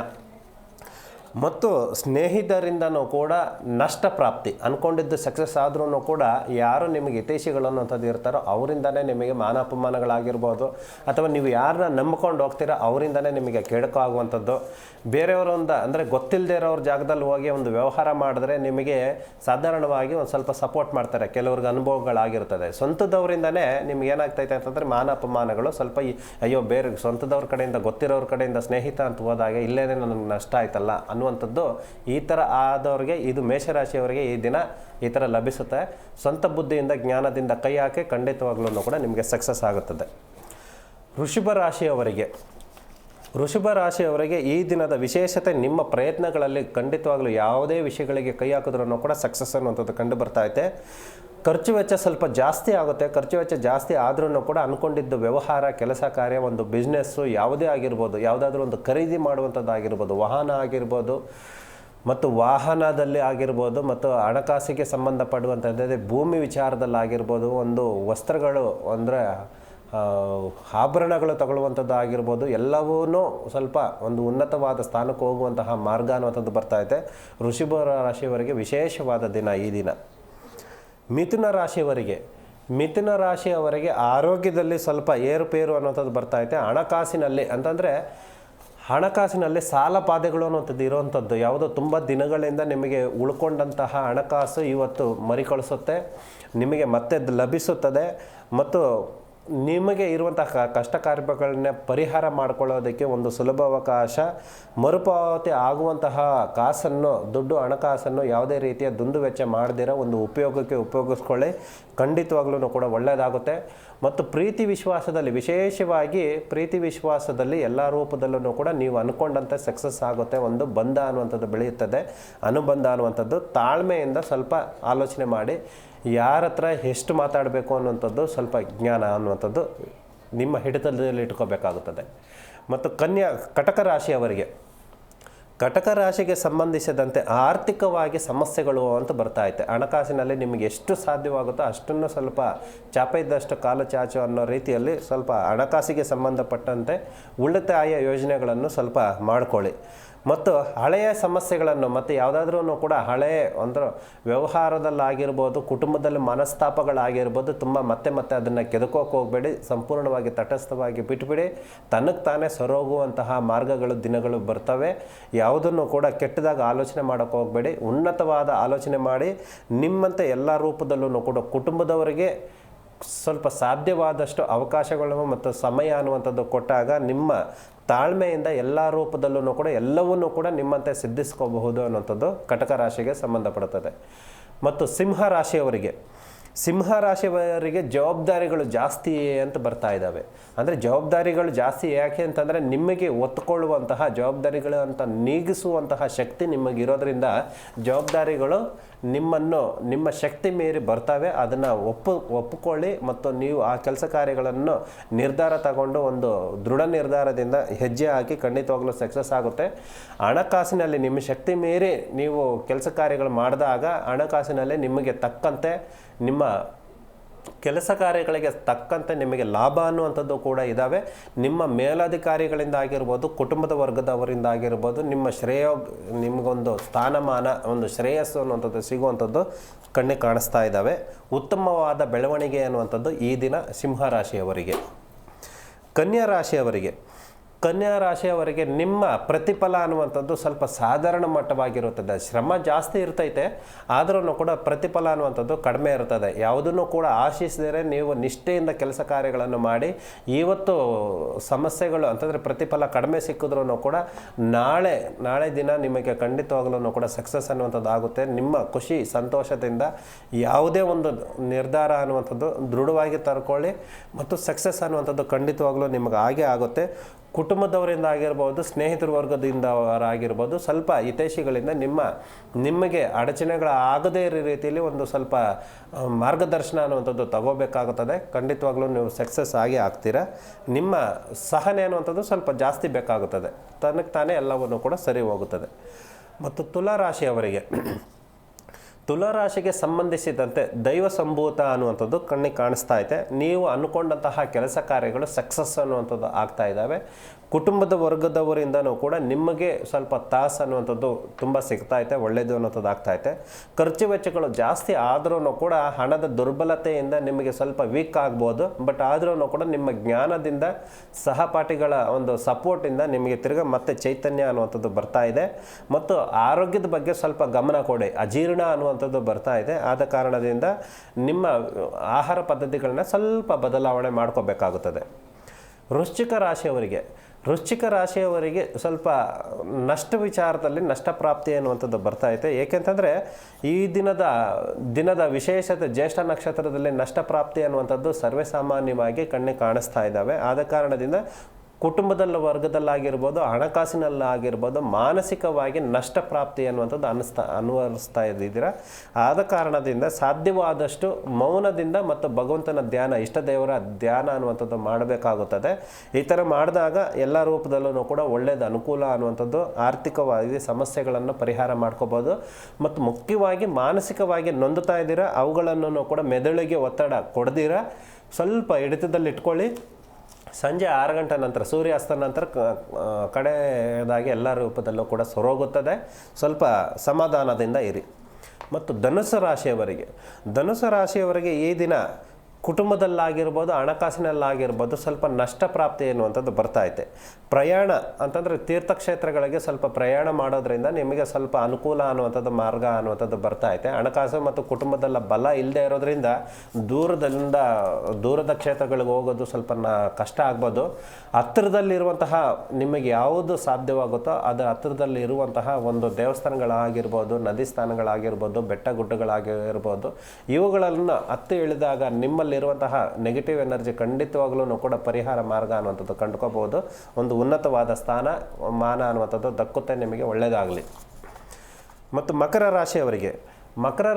ಮತ್ತು ಸ್ನೇಹಿತರಿಂದನೂ ಕೂಡ ನಷ್ಟ ಪ್ರಾಪ್ತಿ. ಅಂದ್ಕೊಂಡಿದ್ದು ಸಕ್ಸಸ್ ಆದ್ರೂ ಕೂಡ ಯಾರು ನಿಮಗೆ ಹಿತೈಷಿಗಳು ಅನ್ನೋಂಥದ್ದು ಇರ್ತಾರೋ ಅವರಿಂದನೇ ನಿಮಗೆ ಮಾನಾಪಮಾನಗಳಾಗಿರ್ಬೋದು, ಅಥವಾ ನೀವು ಯಾರನ್ನ ನಂಬ್ಕೊಂಡು ಹೋಗ್ತೀರೋ ಅವರಿಂದನೇ ನಿಮಗೆ ಕೆಡುಕು ಆಗುವಂಥದ್ದು. ಬೇರೆಯವರಿಂದ ಅಂದರೆ ಗೊತ್ತಿಲ್ಲದೆ ಇರೋವ್ರ ಜಾಗದಲ್ಲಿ ಹೋಗಿ ಒಂದು ವ್ಯವಹಾರ ಮಾಡಿದ್ರೆ ನಿಮಗೆ ಸಾಧಾರಣವಾಗಿ ಒಂದು ಸ್ವಲ್ಪ ಸಪೋರ್ಟ್ ಮಾಡ್ತಾರೆ. ಕೆಲವ್ರಿಗೆ ಅನುಭವಗಳಾಗಿರ್ತದೆ. ಸ್ವಂತದವರಿಂದನೇ ನಿಮ್ಗೆ ಏನಾಗ್ತೈತೆ ಅಂತಂದರೆ ಮಾನಾಪಮಾನಗಳು ಸ್ವಲ್ಪ ಅಯ್ಯೋ ಬೇರೆ ಸ್ವಂತದವ್ರ ಕಡೆಯಿಂದ ಗೊತ್ತಿರೋರ ಕಡೆಯಿಂದ ಸ್ನೇಹಿತ ಅಂತ ಹೋದಾಗ ಇಲ್ಲೇನೇ ನನಗೆ ನಷ್ಟ ಆಯ್ತಲ್ಲ ಅನ್ನುವಂಥದ್ದು ಈ ಥರ ಆದವ್ರಿಗೆ, ಇದು ಮೇಷರಾಶಿಯವರಿಗೆ ಈ ದಿನ ಈ ಥರ ಲಭಿಸುತ್ತೆ. ಸ್ವಂತ ಬುದ್ಧಿಯಿಂದ ಜ್ಞಾನದಿಂದ ಕೈ ಹಾಕಿ ಖಂಡಿತವಾಗ್ಲೂ ಕೂಡ ನಿಮಗೆ ಸಕ್ಸಸ್ ಆಗುತ್ತದೆ. ವೃಷಭ ರಾಶಿಯವರಿಗೆ ಈ ದಿನದ ವಿಶೇಷತೆ ನಿಮ್ಮ ಪ್ರಯತ್ನಗಳಲ್ಲಿ ಖಂಡಿತವಾಗ್ಲೂ ಯಾವುದೇ ವಿಷಯಗಳಿಗೆ ಕೈ ಹಾಕಿದ್ರೂ ಕೂಡ ಸಕ್ಸಸ್ ಅನ್ನುವಂಥದ್ದು ಕಂಡು ಬರ್ತಾ ಐತೆ. ಖರ್ಚು ವೆಚ್ಚ ಸ್ವಲ್ಪ ಜಾಸ್ತಿ ಆಗುತ್ತೆ. ಖರ್ಚು ವೆಚ್ಚ ಜಾಸ್ತಿ ಆದ್ರೂ ಕೂಡ ಅಂದ್ಕೊಂಡಿದ್ದು ವ್ಯವಹಾರ, ಕೆಲಸ ಕಾರ್ಯ, ಒಂದು ಬಿಸ್ನೆಸ್ಸು ಯಾವುದೇ ಆಗಿರ್ಬೋದು, ಯಾವುದಾದ್ರೂ ಒಂದು ಖರೀದಿ ಮಾಡುವಂಥದ್ದು ಆಗಿರ್ಬೋದು, ವಾಹನ ಆಗಿರ್ಬೋದು, ಮತ್ತು ವಾಹನದಲ್ಲಿ ಆಗಿರ್ಬೋದು, ಮತ್ತು ಹಣಕಾಸಿಗೆ ಸಂಬಂಧಪಡುವಂಥದ್ದೇ ಭೂಮಿ ವಿಚಾರದಲ್ಲಾಗಿರ್ಬೋದು, ಒಂದು ವಸ್ತ್ರಗಳು ಅಂದರೆ ಆಭರಣಗಳು ತಗೊಳ್ಳುವಂಥದ್ದು ಆಗಿರ್ಬೋದು, ಎಲ್ಲವೂ ಸ್ವಲ್ಪ ಒಂದು ಉನ್ನತವಾದ ಸ್ಥಾನಕ್ಕೆ ಹೋಗುವಂತಹ ಮಾರ್ಗ ಅನ್ನುವಂಥದ್ದು ಬರ್ತಾ ಇದೆ. ವೃಷಭ ರಾಶಿಯವರಿಗೆ ವಿಶೇಷವಾದ ದಿನ ಈ ದಿನ. ಮಿಥುನ ರಾಶಿಯವರಿಗೆ ಆರೋಗ್ಯದಲ್ಲಿ ಸ್ವಲ್ಪ ಏರುಪೇರು ಅನ್ನೋಂಥದ್ದು ಬರ್ತಾ ಇದೆ. ಹಣಕಾಸಿನಲ್ಲಿ ಸಾಲ ಬಾಧೆಗಳು ಅನ್ನೋಂಥದ್ದು ಇರುವಂಥದ್ದು, ಯಾವುದೋ ತುಂಬ ದಿನಗಳಿಂದ ನಿಮಗೆ ಉಳ್ಕೊಂಡಂತಹ ಹಣಕಾಸು ಇವತ್ತು ಮರಿಕಳಿಸುತ್ತೆ, ನಿಮಗೆ ಮತ್ತೆ ಲಭಿಸುತ್ತದೆ. ಮತ್ತು ನಿಮಗೆ ಇರುವಂತಹ ಕಷ್ಟ ಕಾರ್ಯಗಳನ್ನ ಪರಿಹಾರ ಮಾಡಿಕೊಳ್ಳೋದಕ್ಕೆ ಒಂದು ಸುಲಭ ಅವಕಾಶ. ಮರುಪಾವತಿ ಆಗುವಂತಹ ದುಡ್ಡು ಹಣಕಾಸನ್ನು ಯಾವುದೇ ರೀತಿಯ ದುಂದು ವೆಚ್ಚ ಮಾಡದಿರೋ ಒಂದು ಉಪಯೋಗಕ್ಕೆ ಉಪಯೋಗಿಸ್ಕೊಳ್ಳಿ. ಖಂಡಿತವಾಗ್ಲೂ ಕೂಡ ಒಳ್ಳೆಯದಾಗುತ್ತೆ. ಮತ್ತು ವಿಶೇಷವಾಗಿ ಪ್ರೀತಿ ವಿಶ್ವಾಸದಲ್ಲಿ ಎಲ್ಲ ರೂಪದಲ್ಲೂ ಕೂಡ ನೀವು ಅಂದ್ಕೊಂಡಂತೆ ಸಕ್ಸಸ್ ಆಗುತ್ತೆ. ಒಂದು ಬಂಧ ಅನ್ನುವಂಥದ್ದು ಬೆಳೆಯುತ್ತದೆ. ಅನುಬಂಧ ಅನ್ನುವಂಥದ್ದು ತಾಳ್ಮೆಯಿಂದ ಸ್ವಲ್ಪ ಆಲೋಚನೆ ಮಾಡಿ ಯಾರ ಹತ್ರ ಎಷ್ಟು ಮಾತಾಡಬೇಕು ಅನ್ನುವಂಥದ್ದು ಸ್ವಲ್ಪ ಜ್ಞಾನ ಅನ್ನುವಂಥದ್ದು ನಿಮ್ಮ ಹಿಡಿತದಲ್ಲಿ ಇಟ್ಕೋಬೇಕಾಗುತ್ತದೆ. ಮತ್ತು ಕಟಕ ರಾಶಿಗೆ ಸಂಬಂಧಿಸಿದಂತೆ ಆರ್ಥಿಕವಾಗಿ ಸಮಸ್ಯೆಗಳು ಅಂತ ಬರ್ತಾ ಐತೆ. ಹಣಕಾಸಿನಲ್ಲಿ ನಿಮಗೆ ಎಷ್ಟು ಸಾಧ್ಯವಾಗುತ್ತೋ ಅಷ್ಟನ್ನು ಸ್ವಲ್ಪ ಚಾಪ ಇದ್ದಷ್ಟು ಕಾಲು ಚಾಚು ಅನ್ನೋ ರೀತಿಯಲ್ಲಿ ಸ್ವಲ್ಪ ಹಣಕಾಸಿಗೆ ಸಂಬಂಧಪಟ್ಟಂತೆ ಉಳಿತಾಯ ಯೋಜನೆಗಳನ್ನು ಸ್ವಲ್ಪ ಮಾಡಿಕೊಳ್ಳಿ. ಮತ್ತು ಹಳೆಯ ಸಮಸ್ಯೆಗಳನ್ನು ಮತ್ತು ಯಾವುದಾದ್ರೂ ಕೂಡ ಹಳೆಯ ಅಂದ್ರೆ ವ್ಯವಹಾರದಲ್ಲಾಗಿರ್ಬೋದು, ಕುಟುಂಬದಲ್ಲಿ ಮನಸ್ತಾಪಗಳಾಗಿರ್ಬೋದು, ತುಂಬ ಮತ್ತೆ ಅದನ್ನು ಕೆದಕೋಕೆ ಹೋಗಬೇಡಿ. ಸಂಪೂರ್ಣವಾಗಿ ತಟಸ್ಥವಾಗಿ ಬಿಟ್ಬಿಡಿ. ತನಗೆ ತಾನೇ ಸರೋಗುವಂತಹ ಮಾರ್ಗಗಳು ದಿನಗಳು ಬರ್ತವೆ. ಯಾವುದನ್ನು ಕೂಡ ಕೆಟ್ಟದಾಗ ಆಲೋಚನೆ ಮಾಡೋಕ್ಕೆ ಹೋಗಬೇಡಿ. ಉನ್ನತವಾದ ಆಲೋಚನೆ ಮಾಡಿ ನಿಮ್ಮಂತೆ ಎಲ್ಲ ರೂಪದಲ್ಲೂ ಕೂಡ ಕುಟುಂಬದವರಿಗೆ ಸ್ವಲ್ಪ ಸಾಧ್ಯವಾದಷ್ಟು ಅವಕಾಶಗಳು ಮತ್ತು ಸಮಯ ಅನ್ನುವಂಥದ್ದು ಕೊಟ್ಟಾಗ ನಿಮ್ಮ ತಾಳ್ಮೆಯಿಂದ ಎಲ್ಲ ರೂಪದಲ್ಲೂ ಕೂಡ ಎಲ್ಲವನ್ನೂ ಕೂಡ ನಿಮ್ಮಂತೆ ಸಿದ್ಧಿಸ್ಕೋಬಹುದು ಅನ್ನುವಂಥದ್ದು ಕಟಕ ರಾಶಿಗೆ ಸಂಬಂಧಪಡುತ್ತದೆ. ಮತ್ತು ಸಿಂಹ ರಾಶಿಯವರಿಗೆ ಜವಾಬ್ದಾರಿಗಳು ಜಾಸ್ತಿ ಅಂತ ಬರ್ತಾ ಇದ್ದಾವೆ. ಅಂದರೆ ಜವಾಬ್ದಾರಿಗಳು ಜಾಸ್ತಿ ಯಾಕೆ ಅಂತಂದರೆ ನಿಮಗೆ ಒತ್ತುಕೊಳ್ಳುವಂತಹ ಜವಾಬ್ದಾರಿಗಳು ಅಂತ ನೀಗಿಸುವಂತಹ ಶಕ್ತಿ ನಿಮಗಿರೋದ್ರಿಂದ ಜವಾಬ್ದಾರಿಗಳು ನಿಮ್ಮ ಶಕ್ತಿ ಮೀರಿ ಬರ್ತವೆ. ಅದನ್ನು ಒಪ್ಪಿಕೊಳ್ಳಿ ಮತ್ತು ನೀವು ಆ ಕೆಲಸ ಕಾರ್ಯಗಳನ್ನು ನಿರ್ಧಾರ ತಗೊಂಡು ಒಂದು ದೃಢ ನಿರ್ಧಾರದಿಂದ ಹೆಜ್ಜೆ ಹಾಕಿ ಖಂಡಿತವಾಗ್ಲೂ ಸಕ್ಸಸ್ ಆಗುತ್ತೆ. ಹಣಕಾಸಿನಲ್ಲಿ ನಿಮ್ಮ ಶಕ್ತಿ ಮೀರಿ ನೀವು ಕೆಲಸ ಕಾರ್ಯಗಳು ಮಾಡಿದಾಗ ಹಣಕಾಸಿನಲ್ಲಿ ನಿಮಗೆ ತಕ್ಕಂತೆ ನಿಮ್ಮ ಕೆಲಸ ಕಾರ್ಯಗಳಿಗೆ ತಕ್ಕಂತೆ ನಿಮಗೆ ಲಾಭ ಅನ್ನುವಂಥದ್ದು ಕೂಡ ಇದ್ದಾವೆ. ನಿಮ್ಮ ಮೇಲಧಿಕಾರಿಗಳಿಂದ ಆಗಿರ್ಬೋದು, ಕುಟುಂಬದ ವರ್ಗದವರಿಂದ ಆಗಿರ್ಬೋದು, ನಿಮಗೊಂದು ಸ್ಥಾನಮಾನ, ಒಂದು ಶ್ರೇಯಸ್ಸು ಅನ್ನುವಂಥದ್ದು ಸಿಗುವಂಥದ್ದು ಕಣ್ಣಿಗೆ ಕಾಣಿಸ್ತಾ ಇದ್ದಾವೆ. ಉತ್ತಮವಾದ ಬೆಳವಣಿಗೆ ಅನ್ನುವಂಥದ್ದು ಈ ದಿನ ಸಿಂಹರಾಶಿಯವರಿಗೆ. ಕನ್ಯಾ ರಾಶಿಯವರಿಗೆ ನಿಮ್ಮ ಪ್ರತಿಫಲ ಅನ್ನುವಂಥದ್ದು ಸ್ವಲ್ಪ ಸಾಧಾರಣ ಮಟ್ಟವಾಗಿರುತ್ತದೆ. ಶ್ರಮ ಜಾಸ್ತಿ ಇರ್ತೈತೆ, ಆದ್ರೂ ಕೂಡ ಪ್ರತಿಫಲ ಅನ್ನುವಂಥದ್ದು ಕಡಿಮೆ ಇರ್ತದೆ. ಯಾವುದನ್ನು ಕೂಡ ಆಶಿಸಿದರೆ ನೀವು ನಿಷ್ಠೆಯಿಂದ ಕೆಲಸ ಕಾರ್ಯಗಳನ್ನು ಮಾಡಿ ಇವತ್ತು ಸಮಸ್ಯೆಗಳು ಅಂತಂದರೆ ಪ್ರತಿಫಲ ಕಡಿಮೆ ಸಿಕ್ಕಿದ್ರೂ ಕೂಡ ನಾಳೆ ದಿನ ನಿಮಗೆ ಖಂಡಿತವಾಗ್ಲೂ ಕೂಡ ಸಕ್ಸಸ್ ಅನ್ನುವಂಥದ್ದು ಆಗುತ್ತೆ. ನಿಮ್ಮ ಖುಷಿ ಸಂತೋಷದಿಂದ ಯಾವುದೇ ಒಂದು ನಿರ್ಧಾರ ಅನ್ನುವಂಥದ್ದು ದೃಢವಾಗಿ ತರ್ಕೊಳ್ಳಿ ಮತ್ತು ಸಕ್ಸಸ್ ಅನ್ನುವಂಥದ್ದು ಖಂಡಿತವಾಗ್ಲೂ ನಿಮಗೆ ಆಗೇ ಆಗುತ್ತೆ. ಕುಟುಂಬದವರಿಂದ ಆಗಿರ್ಬೋದು, ಸ್ನೇಹಿತರ ವರ್ಗದಿಂದ ಆಗಿರ್ಬೋದು, ಸ್ವಲ್ಪ ಹಿತೈಷಿಗಳಿಂದ ನಿಮಗೆ ಅಡಚಣೆಗಳಾಗದೇ ಇರೋ ರೀತಿಯಲ್ಲಿ ಒಂದು ಸ್ವಲ್ಪ ಮಾರ್ಗದರ್ಶನ ಅನ್ನುವಂಥದ್ದು ತಗೋಬೇಕಾಗುತ್ತದೆ. ಖಂಡಿತವಾಗ್ಲೂ ನೀವು ಸಕ್ಸಸ್ ಆಗಿ ಆಗ್ತೀರಾ. ನಿಮ್ಮ ಸಹನೆ ಅನ್ನುವಂಥದ್ದು ಸ್ವಲ್ಪ ಜಾಸ್ತಿ ಬೇಕಾಗುತ್ತದೆ. ತನಗೆ ತಾನೇ ಎಲ್ಲವನ್ನು ಕೂಡ ಸರಿ ಹೋಗುತ್ತದೆ. ಮತ್ತು ತುಲಾರಾಶಿಗೆ ಸಂಬಂಧಿಸಿದಂತೆ ದೈವ ಸಂಭೂತ ಅನ್ನುವಂಥದ್ದು ಕಣ್ಣಿಗೆ ಕಾಣಿಸ್ತಾ ಐತೆ. ನೀವು ಅಂದ್ಕೊಂಡಂತಹ ಕೆಲಸ ಕಾರ್ಯಗಳು ಸಕ್ಸಸ್ ಅನ್ನುವಂಥದ್ದು ಆಗ್ತಾ ಇದ್ದಾವೆ. ಕುಟುಂಬದ ವರ್ಗದವರಿಂದನೂ ಕೂಡ ನಿಮಗೆ ಸ್ವಲ್ಪ ತಾಸು ಅನ್ನುವಂಥದ್ದು ತುಂಬ ಸಿಗ್ತಾ ಐತೆ, ಒಳ್ಳೆಯದು ಅನ್ನೋಂಥದ್ದು ಆಗ್ತಾ ಐತೆ. ಖರ್ಚು ವೆಚ್ಚಗಳು ಜಾಸ್ತಿ ಆದ್ರೂ ಕೂಡ ಹಣದ ದುರ್ಬಲತೆಯಿಂದ ನಿಮಗೆ ಸ್ವಲ್ಪ ವೀಕ್ ಆಗ್ಬೋದು. ಬಟ್ ಆದ್ರೂ ಕೂಡ ನಿಮ್ಮ ಜ್ಞಾನದಿಂದ, ಸಹಪಾಠಿಗಳ ಒಂದು ಸಪೋರ್ಟಿಂದ ನಿಮಗೆ ಮತ್ತೆ ಚೈತನ್ಯ ಅನ್ನುವಂಥದ್ದು ಬರ್ತಾ ಇದೆ. ಮತ್ತು ಆರೋಗ್ಯದ ಬಗ್ಗೆ ಸ್ವಲ್ಪ ಗಮನ ಕೊಡಿ. ಅಜೀರ್ಣ ಅನ್ನುವಂಥದ್ದು ಬರ್ತಾ ಇದೆ. ಆದ ಕಾರಣದಿಂದ ನಿಮ್ಮ ಆಹಾರ ಪದ್ಧತಿಗಳನ್ನ ಸ್ವಲ್ಪ ಬದಲಾವಣೆ ಮಾಡ್ಕೋಬೇಕಾಗುತ್ತದೆ. ವೃಶ್ಚಿಕ ರಾಶಿಯವರಿಗೆ ಸ್ವಲ್ಪ ನಷ್ಟ ವಿಚಾರದಲ್ಲಿ ನಷ್ಟ ಪ್ರಾಪ್ತಿ ಅನ್ನುವಂಥದ್ದು ಬರ್ತಾ ಐತೆ. ಏಕೆಂತಂದರೆ ಈ ದಿನದ ವಿಶೇಷತೆ ಜ್ಯೇಷ್ಠ ನಕ್ಷತ್ರದಲ್ಲಿ ನಷ್ಟ ಪ್ರಾಪ್ತಿ ಅನ್ನುವಂಥದ್ದು ಸರ್ವೇ ಸಾಮಾನ್ಯವಾಗಿ ಕಣ್ಣಿಗೆ ಕಾಣಿಸ್ತಾ ಇದ್ದಾವೆ. ಆದ ಕಾರಣದಿಂದ ಕುಟುಂಬದ ವರ್ಗದಲ್ಲಾಗಿರ್ಬೋದು, ಹಣಕಾಸಿನಲ್ಲಾಗಿರ್ಬೋದು, ಮಾನಸಿಕವಾಗಿ ನಷ್ಟ ಪ್ರಾಪ್ತಿ ಅನ್ನುವಂಥದ್ದು ಅನುವರಿಸ್ತಾ ಇದ್ದೀರಾ. ಆದ ಕಾರಣದಿಂದ ಸಾಧ್ಯವಾದಷ್ಟು ಮೌನದಿಂದ ಮತ್ತು ಭಗವಂತನ ಧ್ಯಾನ, ಇಷ್ಟ ದೇವರ ಧ್ಯಾನ ಅನ್ನುವಂಥದ್ದು ಮಾಡಬೇಕಾಗುತ್ತದೆ. ಈ ಥರ ಮಾಡಿದಾಗ ಎಲ್ಲ ರೂಪದಲ್ಲೂ ಕೂಡ ಒಳ್ಳೆಯದು ಅನುಕೂಲ ಅನ್ನುವಂಥದ್ದು, ಆರ್ಥಿಕವಾಗಿ ಸಮಸ್ಯೆಗಳನ್ನು ಪರಿಹಾರ ಮಾಡ್ಕೋಬೋದು. ಮತ್ತು ಮುಖ್ಯವಾಗಿ ಮಾನಸಿಕವಾಗಿ ನೊಂದುತ್ತಾ ಇದ್ದೀರಾ, ಅವುಗಳನ್ನು ಕೂಡ ಮೆದುಳಿಗೆ ಒತ್ತಡ ಕೊಡದಿರ ಸ್ವಲ್ಪ ಹಿಡಿತದಲ್ಲಿ ಇಟ್ಕೊಳ್ಳಿ. ಸಂಜೆ 6 ಗಂಟೆ ನಂತರ, ಸೂರ್ಯಾಸ್ತ ನಂತರ ಕಡೆಯದಾಗಿ ಎಲ್ಲ ರೂಪದಲ್ಲೂ ಕೂಡ ಸೊರೋಗುತ್ತದೆ. ಸ್ವಲ್ಪ ಸಮಾಧಾನದಿಂದ ಇರಿ. ಮತ್ತು ಧನುಸ್ಸು ರಾಶಿಯವರಿಗೆ ಈ ದಿನ ಕುಟುಂಬದಲ್ಲಾಗಿರ್ಬೋದು, ಹಣಕಾಸಿನಲ್ಲಾಗಿರ್ಬೋದು ಸ್ವಲ್ಪ ನಷ್ಟ ಪ್ರಾಪ್ತಿ ಎನ್ನುವಂಥದ್ದು ಬರ್ತಾ ಐತೆ. ಪ್ರಯಾಣ ಅಂತಂದರೆ ತೀರ್ಥಕ್ಷೇತ್ರಗಳಿಗೆ ಸ್ವಲ್ಪ ಪ್ರಯಾಣ ಮಾಡೋದ್ರಿಂದ ನಿಮಗೆ ಸ್ವಲ್ಪ ಅನುಕೂಲ ಅನ್ನುವಂಥದ್ದು ಮಾರ್ಗ ಅನ್ನುವಂಥದ್ದು ಬರ್ತಾ ಐತೆ. ಹಣಕಾಸು ಮತ್ತು ಕುಟುಂಬದಲ್ಲ ಬಲ ಇಲ್ಲದೆ ಇರೋದ್ರಿಂದ ದೂರದ ಕ್ಷೇತ್ರಗಳಿಗೆ ಹೋಗೋದು ಸ್ವಲ್ಪ ಕಷ್ಟ ಆಗ್ಬೋದು. ಹತ್ತಿರದಲ್ಲಿರುವಂತಹ ನಿಮಗೆ ಯಾವುದು ಸಾಧ್ಯವಾಗುತ್ತೋ ಅದರ ಹತ್ತಿರದಲ್ಲಿ ಇರುವಂತಹ ಒಂದು ದೇವಸ್ಥಾನಗಳಾಗಿರ್ಬೋದು, ನದಿ ಸ್ಥಾನಗಳಾಗಿರ್ಬೋದು, ಬೆಟ್ಟ ಗುಡ್ಡಗಳಾಗಿರ್ಬೋದು, ಇವುಗಳನ್ನು ಹತ್ತಿ ಇಳಿದಾಗ ನಿಮ್ಮಲ್ಲಿರುವಂತಹ ನೆಗೆಟಿವ್ ಎನರ್ಜಿ ಖಂಡಿತವಾಗ್ಲೂ ಕೂಡ ಪರಿಹಾರ ಮಾರ್ಗ ಅನ್ನುವಂಥದ್ದು ಕಂಡುಕೋಬಹುದು. ಒಂದು ಉನ್ನತವಾದ ಸ್ಥಾನ ಮಾನ ಅನ್ನುವಂಥದ್ದು ದಕ್ಕುತ್ತೆ, ನಿಮಗೆ ಒಳ್ಳೆಯದಾಗಲಿ. ಮತ್ತು ಮಕರ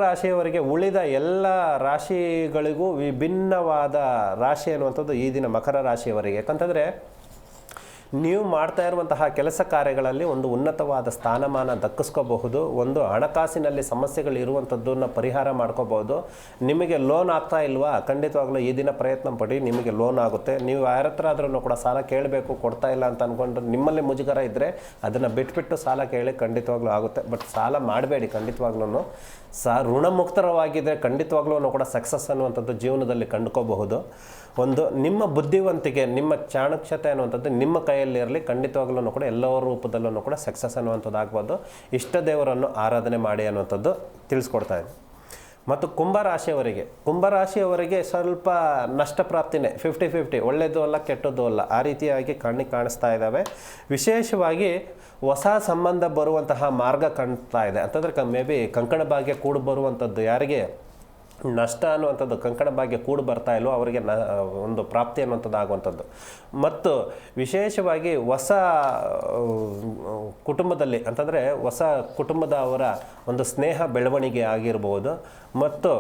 ರಾಶಿಯವರಿಗೆ ಉಳಿದ ಎಲ್ಲ ರಾಶಿಗಳಿಗೂ ವಿಭಿನ್ನವಾದ ರಾಶಿ ಅನ್ನುವಂಥದ್ದು ಈ ದಿನ ಮಕರ ರಾಶಿಯವರಿಗೆ. ಯಾಕಂತಂದರೆ ನೀವು ಮಾಡ್ತಾ ಇರುವಂತಹ ಕೆಲಸ ಕಾರ್ಯಗಳಲ್ಲಿ ಒಂದು ಉನ್ನತವಾದ ಸ್ಥಾನಮಾನ ದಕ್ಕಿಸ್ಕೋಬಹುದು. ಒಂದು ಹಣಕಾಸಿನಲ್ಲಿ ಸಮಸ್ಯೆಗಳು ಇರುವಂಥದ್ದನ್ನು ಪರಿಹಾರ ಮಾಡ್ಕೋಬಹುದು. ನಿಮಗೆ ಲೋನ್ ಆಗ್ತಾ ಇಲ್ವಾ, ಖಂಡಿತವಾಗ್ಲೂ ಈ ದಿನ ಪ್ರಯತ್ನ ಪಡಿ, ನಿಮಗೆ ಲೋನ್ ಆಗುತ್ತೆ. ನೀವು ಯಾರ ಹತ್ರ ಆದ್ರೂ ಕೂಡ ಸಾಲ ಕೇಳಬೇಕು, ಕೊಡ್ತಾ ಇಲ್ಲ ಅಂತ ಅಂದ್ಕೊಂಡು ನಿಮ್ಮಲ್ಲಿ ಮುಜುಗರ ಇದ್ದರೆ ಅದನ್ನು ಬಿಟ್ಬಿಟ್ಟು ಸಾಲ ಕೇಳಿ, ಖಂಡಿತವಾಗ್ಲೂ ಆಗುತ್ತೆ. ಬಟ್ ಸಾಲ ಮಾಡಬೇಡಿ. ಖಂಡಿತವಾಗ್ಲೂ ಋಣಮುಕ್ತರವಾಗಿದ್ದರೆ ಖಂಡಿತವಾಗ್ಲೂ ಕೂಡ ಸಕ್ಸಸ್ ಅನ್ನುವಂಥದ್ದು ಜೀವನದಲ್ಲಿ ಕಂಡುಕೋಬಹುದು. ಒಂದು ನಿಮ್ಮ ಬುದ್ಧಿವಂತಿಕೆ, ನಿಮ್ಮ ಚಾಣಕ್ಷತೆ ಅನ್ನುವಂಥದ್ದು ನಿಮ್ಮ ಕೈಯಲ್ಲಿರಲಿ. ಖಂಡಿತವಾಗ್ಲೂ ಕೂಡ ಎಲ್ಲರ ರೂಪದಲ್ಲೂ ಕೂಡ ಸಕ್ಸಸ್ ಅನ್ನುವಂಥದ್ದು ಆಗ್ಬೋದು. ಇಷ್ಟ ದೇವರನ್ನು ಆರಾಧನೆ ಮಾಡಿ ಅನ್ನುವಂಥದ್ದು ತಿಳಿಸ್ಕೊಡ್ತಾ ಇದೆ. ಮತ್ತು ಕುಂಭರಾಶಿಯವರಿಗೆ ಸ್ವಲ್ಪ ನಷ್ಟ ಪ್ರಾಪ್ತಿನೇ, 50-50, ಒಳ್ಳೆಯದು ಅಲ್ಲ ಕೆಟ್ಟದ್ದು ಅಲ್ಲ, ಆ ರೀತಿಯಾಗಿ ಕಣ್ಣಿಗೆ ಕಾಣಿಸ್ತಾ ಇದ್ದಾವೆ. ವಿಶೇಷವಾಗಿ ಹೊಸ ಸಂಬಂಧ ಬರುವಂತಹ ಮಾರ್ಗ ಕಾಣ್ತಾ ಇದೆ. ಅಂತಂದರೆ ಮೇ ಬಿ ಕಂಕಣ ಭಾಗ್ಯ ಕೂಡಿ ಬರುವಂಥದ್ದು, ಯಾರಿಗೆ ನಷ್ಟ ಅನ್ನುವಂಥದ್ದು ಕಂಕಣ ಭಾಗ್ಯ ಕೂಡಿ ಬರ್ತಾ ಇಲ್ವೋ ಅವರಿಗೆ ಒಂದು ಪ್ರಾಪ್ತಿ ಅನ್ನುವಂಥದ್ದು ಆಗುವಂಥದ್ದು. ಮತ್ತು ವಿಶೇಷವಾಗಿ ಹೊಸ ಕುಟುಂಬದಲ್ಲಿ, ಅಂತಂದರೆ ಹೊಸ ಕುಟುಂಬದ ಅವರ ಒಂದು ಸ್ನೇಹ ಬೆಳವಣಿಗೆ ಆಗಿರ್ಬೋದು. ಮತ್ತು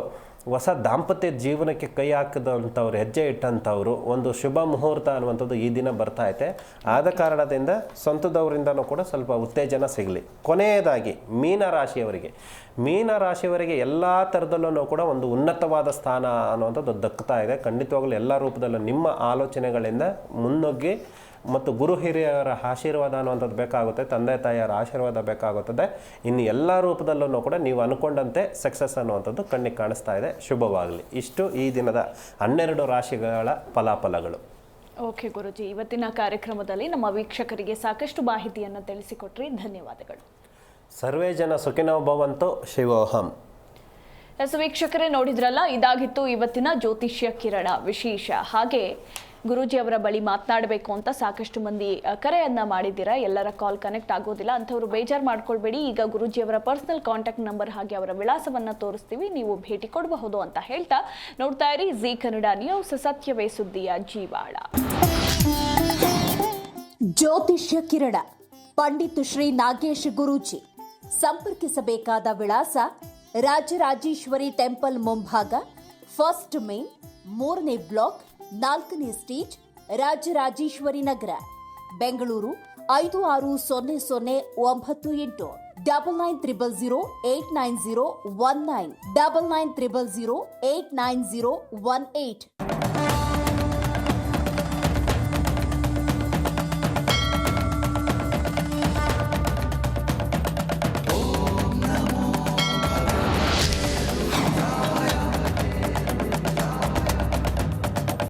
ಹೊಸ ದಾಂಪತ್ಯ ಜೀವನಕ್ಕೆ ಕೈ ಹಾಕಿದಂಥವ್ರು, ಹೆಜ್ಜೆ ಇಟ್ಟಂಥವ್ರು, ಒಂದು ಶುಭ ಮುಹೂರ್ತ ಅನ್ನುವಂಥದ್ದು ಈ ದಿನ ಬರ್ತಾ ಐತೆ. ಆದ ಕಾರಣದಿಂದ ಸ್ವಂತದವರಿಂದನೂ ಕೂಡ ಸ್ವಲ್ಪ ಉತ್ತೇಜನ ಸಿಗಲಿ. ಕೊನೆಯದಾಗಿ ಮೀನರಾಶಿಯವರಿಗೆ ಎಲ್ಲ ಥರದಲ್ಲೂ ಕೂಡ ಒಂದು ಉನ್ನತವಾದ ಸ್ಥಾನ ಅನ್ನುವಂಥದ್ದು ದಕ್ಕುತ್ತಾ ಇದೆ. ಖಂಡಿತವಾಗಲೂ ಎಲ್ಲ ರೂಪದಲ್ಲೂ ನಿಮ್ಮ ಆಲೋಚನೆಗಳಿಂದ ಮುನ್ನುಗ್ಗಿ ಮತ್ತು ಗುರು ಹಿರಿಯರ ಆಶೀರ್ವಾದ ಅನ್ನುವಂಥದ್ದು ಬೇಕಾಗುತ್ತೆ, ತಂದೆ ತಾಯಿಯರ ಆಶೀರ್ವಾದ ಬೇಕಾಗುತ್ತದೆ. ಇನ್ನು ಎಲ್ಲ ರೂಪದಲ್ಲೂ ಕೂಡ ನೀವು ಅಂದ್ಕೊಂಡಂತೆ ಸಕ್ಸಸ್ ಅನ್ನುವಂಥದ್ದು ಕಣ್ಣಿಗೆ ಕಾಣಿಸ್ತಾ ಇದೆ. ಶುಭವಾಗಲಿ. ಇಷ್ಟು ಈ ದಿನದ 12 ರಾಶಿಗಳ ಫಲಾಫಲಗಳು. ಓಕೆ ಗುರುಜಿ, ಇವತ್ತಿನ ಕಾರ್ಯಕ್ರಮದಲ್ಲಿ ನಮ್ಮ ವೀಕ್ಷಕರಿಗೆ ಸಾಕಷ್ಟು ಮಾಹಿತಿಯನ್ನು ತಿಳಿಸಿಕೊಟ್ರಿ. ಧನ್ಯವಾದಗಳು. ಸರ್ವೇ ಜನ ಸುಖಿನೋ ಭವಂತು. ಶಿವೋಹಂ. ವೀಕ್ಷಕರೇ, ನೋಡಿದ್ರಲ್ಲ, ಇದಾಗಿತ್ತು ಇವತ್ತಿನ ಜ್ಯೋತಿಷ್ಯ ಕಿರಣ ವಿಶೇಷ. ಹಾಗೆ ಗುರೂಜಿ ಅವರ ಬಳಿ ಮಾತನಾಡಬೇಕು ಅಂತ ಸಾಕಷ್ಟು ಮಂದಿ ಕರೆಯನ್ನ ಮಾಡಿದ್ದೀರಾ. ಎಲ್ಲರ ಕಾಲ್ ಕನೆಕ್ಟ್ ಆಗೋದಿಲ್ಲ, ಅಂಥವ್ರು ಬೇಜಾರು ಮಾಡ್ಕೊಳ್ಬೇಡಿ. ಈಗ ಗುರೂಜಿ ಅವರ ಪರ್ಸನಲ್ ಕಾಂಟ್ಯಾಕ್ಟ್ ನಂಬರ್ ಹಾಗೆ ಅವರ ವಿಳಾಸವನ್ನ ತೋರಿಸ್ತೀವಿ, ನೀವು ಭೇಟಿ ಕೊಡಬಹುದು ಅಂತ ಹೇಳ್ತಾ ನೋಡ್ತಾ ಇರಿ ಜಿ ಕನ್ನಡ ನ್ಯೂಸ್, ಸತ್ಯವೇ ಸುದ್ದಿಯ ಜೀವಾಳ. ಜ್ಯೋತಿಷ್ಯ ಕಿರಣ ಪಂಡಿತ್ ಶ್ರೀ ನಾಗೇಶ್ ಗುರೂಜಿ. ಸಂಪರ್ಕಿಸಬೇಕಾದ ವಿಳಾಸ ರಾಜರಾಜೇಶ್ವರಿ ಟೆಂಪಲ್ ಮುಂಭಾಗ, 1st ಮೇನ್, 3ನೇ ಬ್ಲಾಕ್, 4ನೇ ಸ್ಟೇಜ್, ರಾಜರಾಜೇಶ್ವರಿ ನಗರ, ಬೆಂಗಳೂರು 560098. 9900089019 9900089018.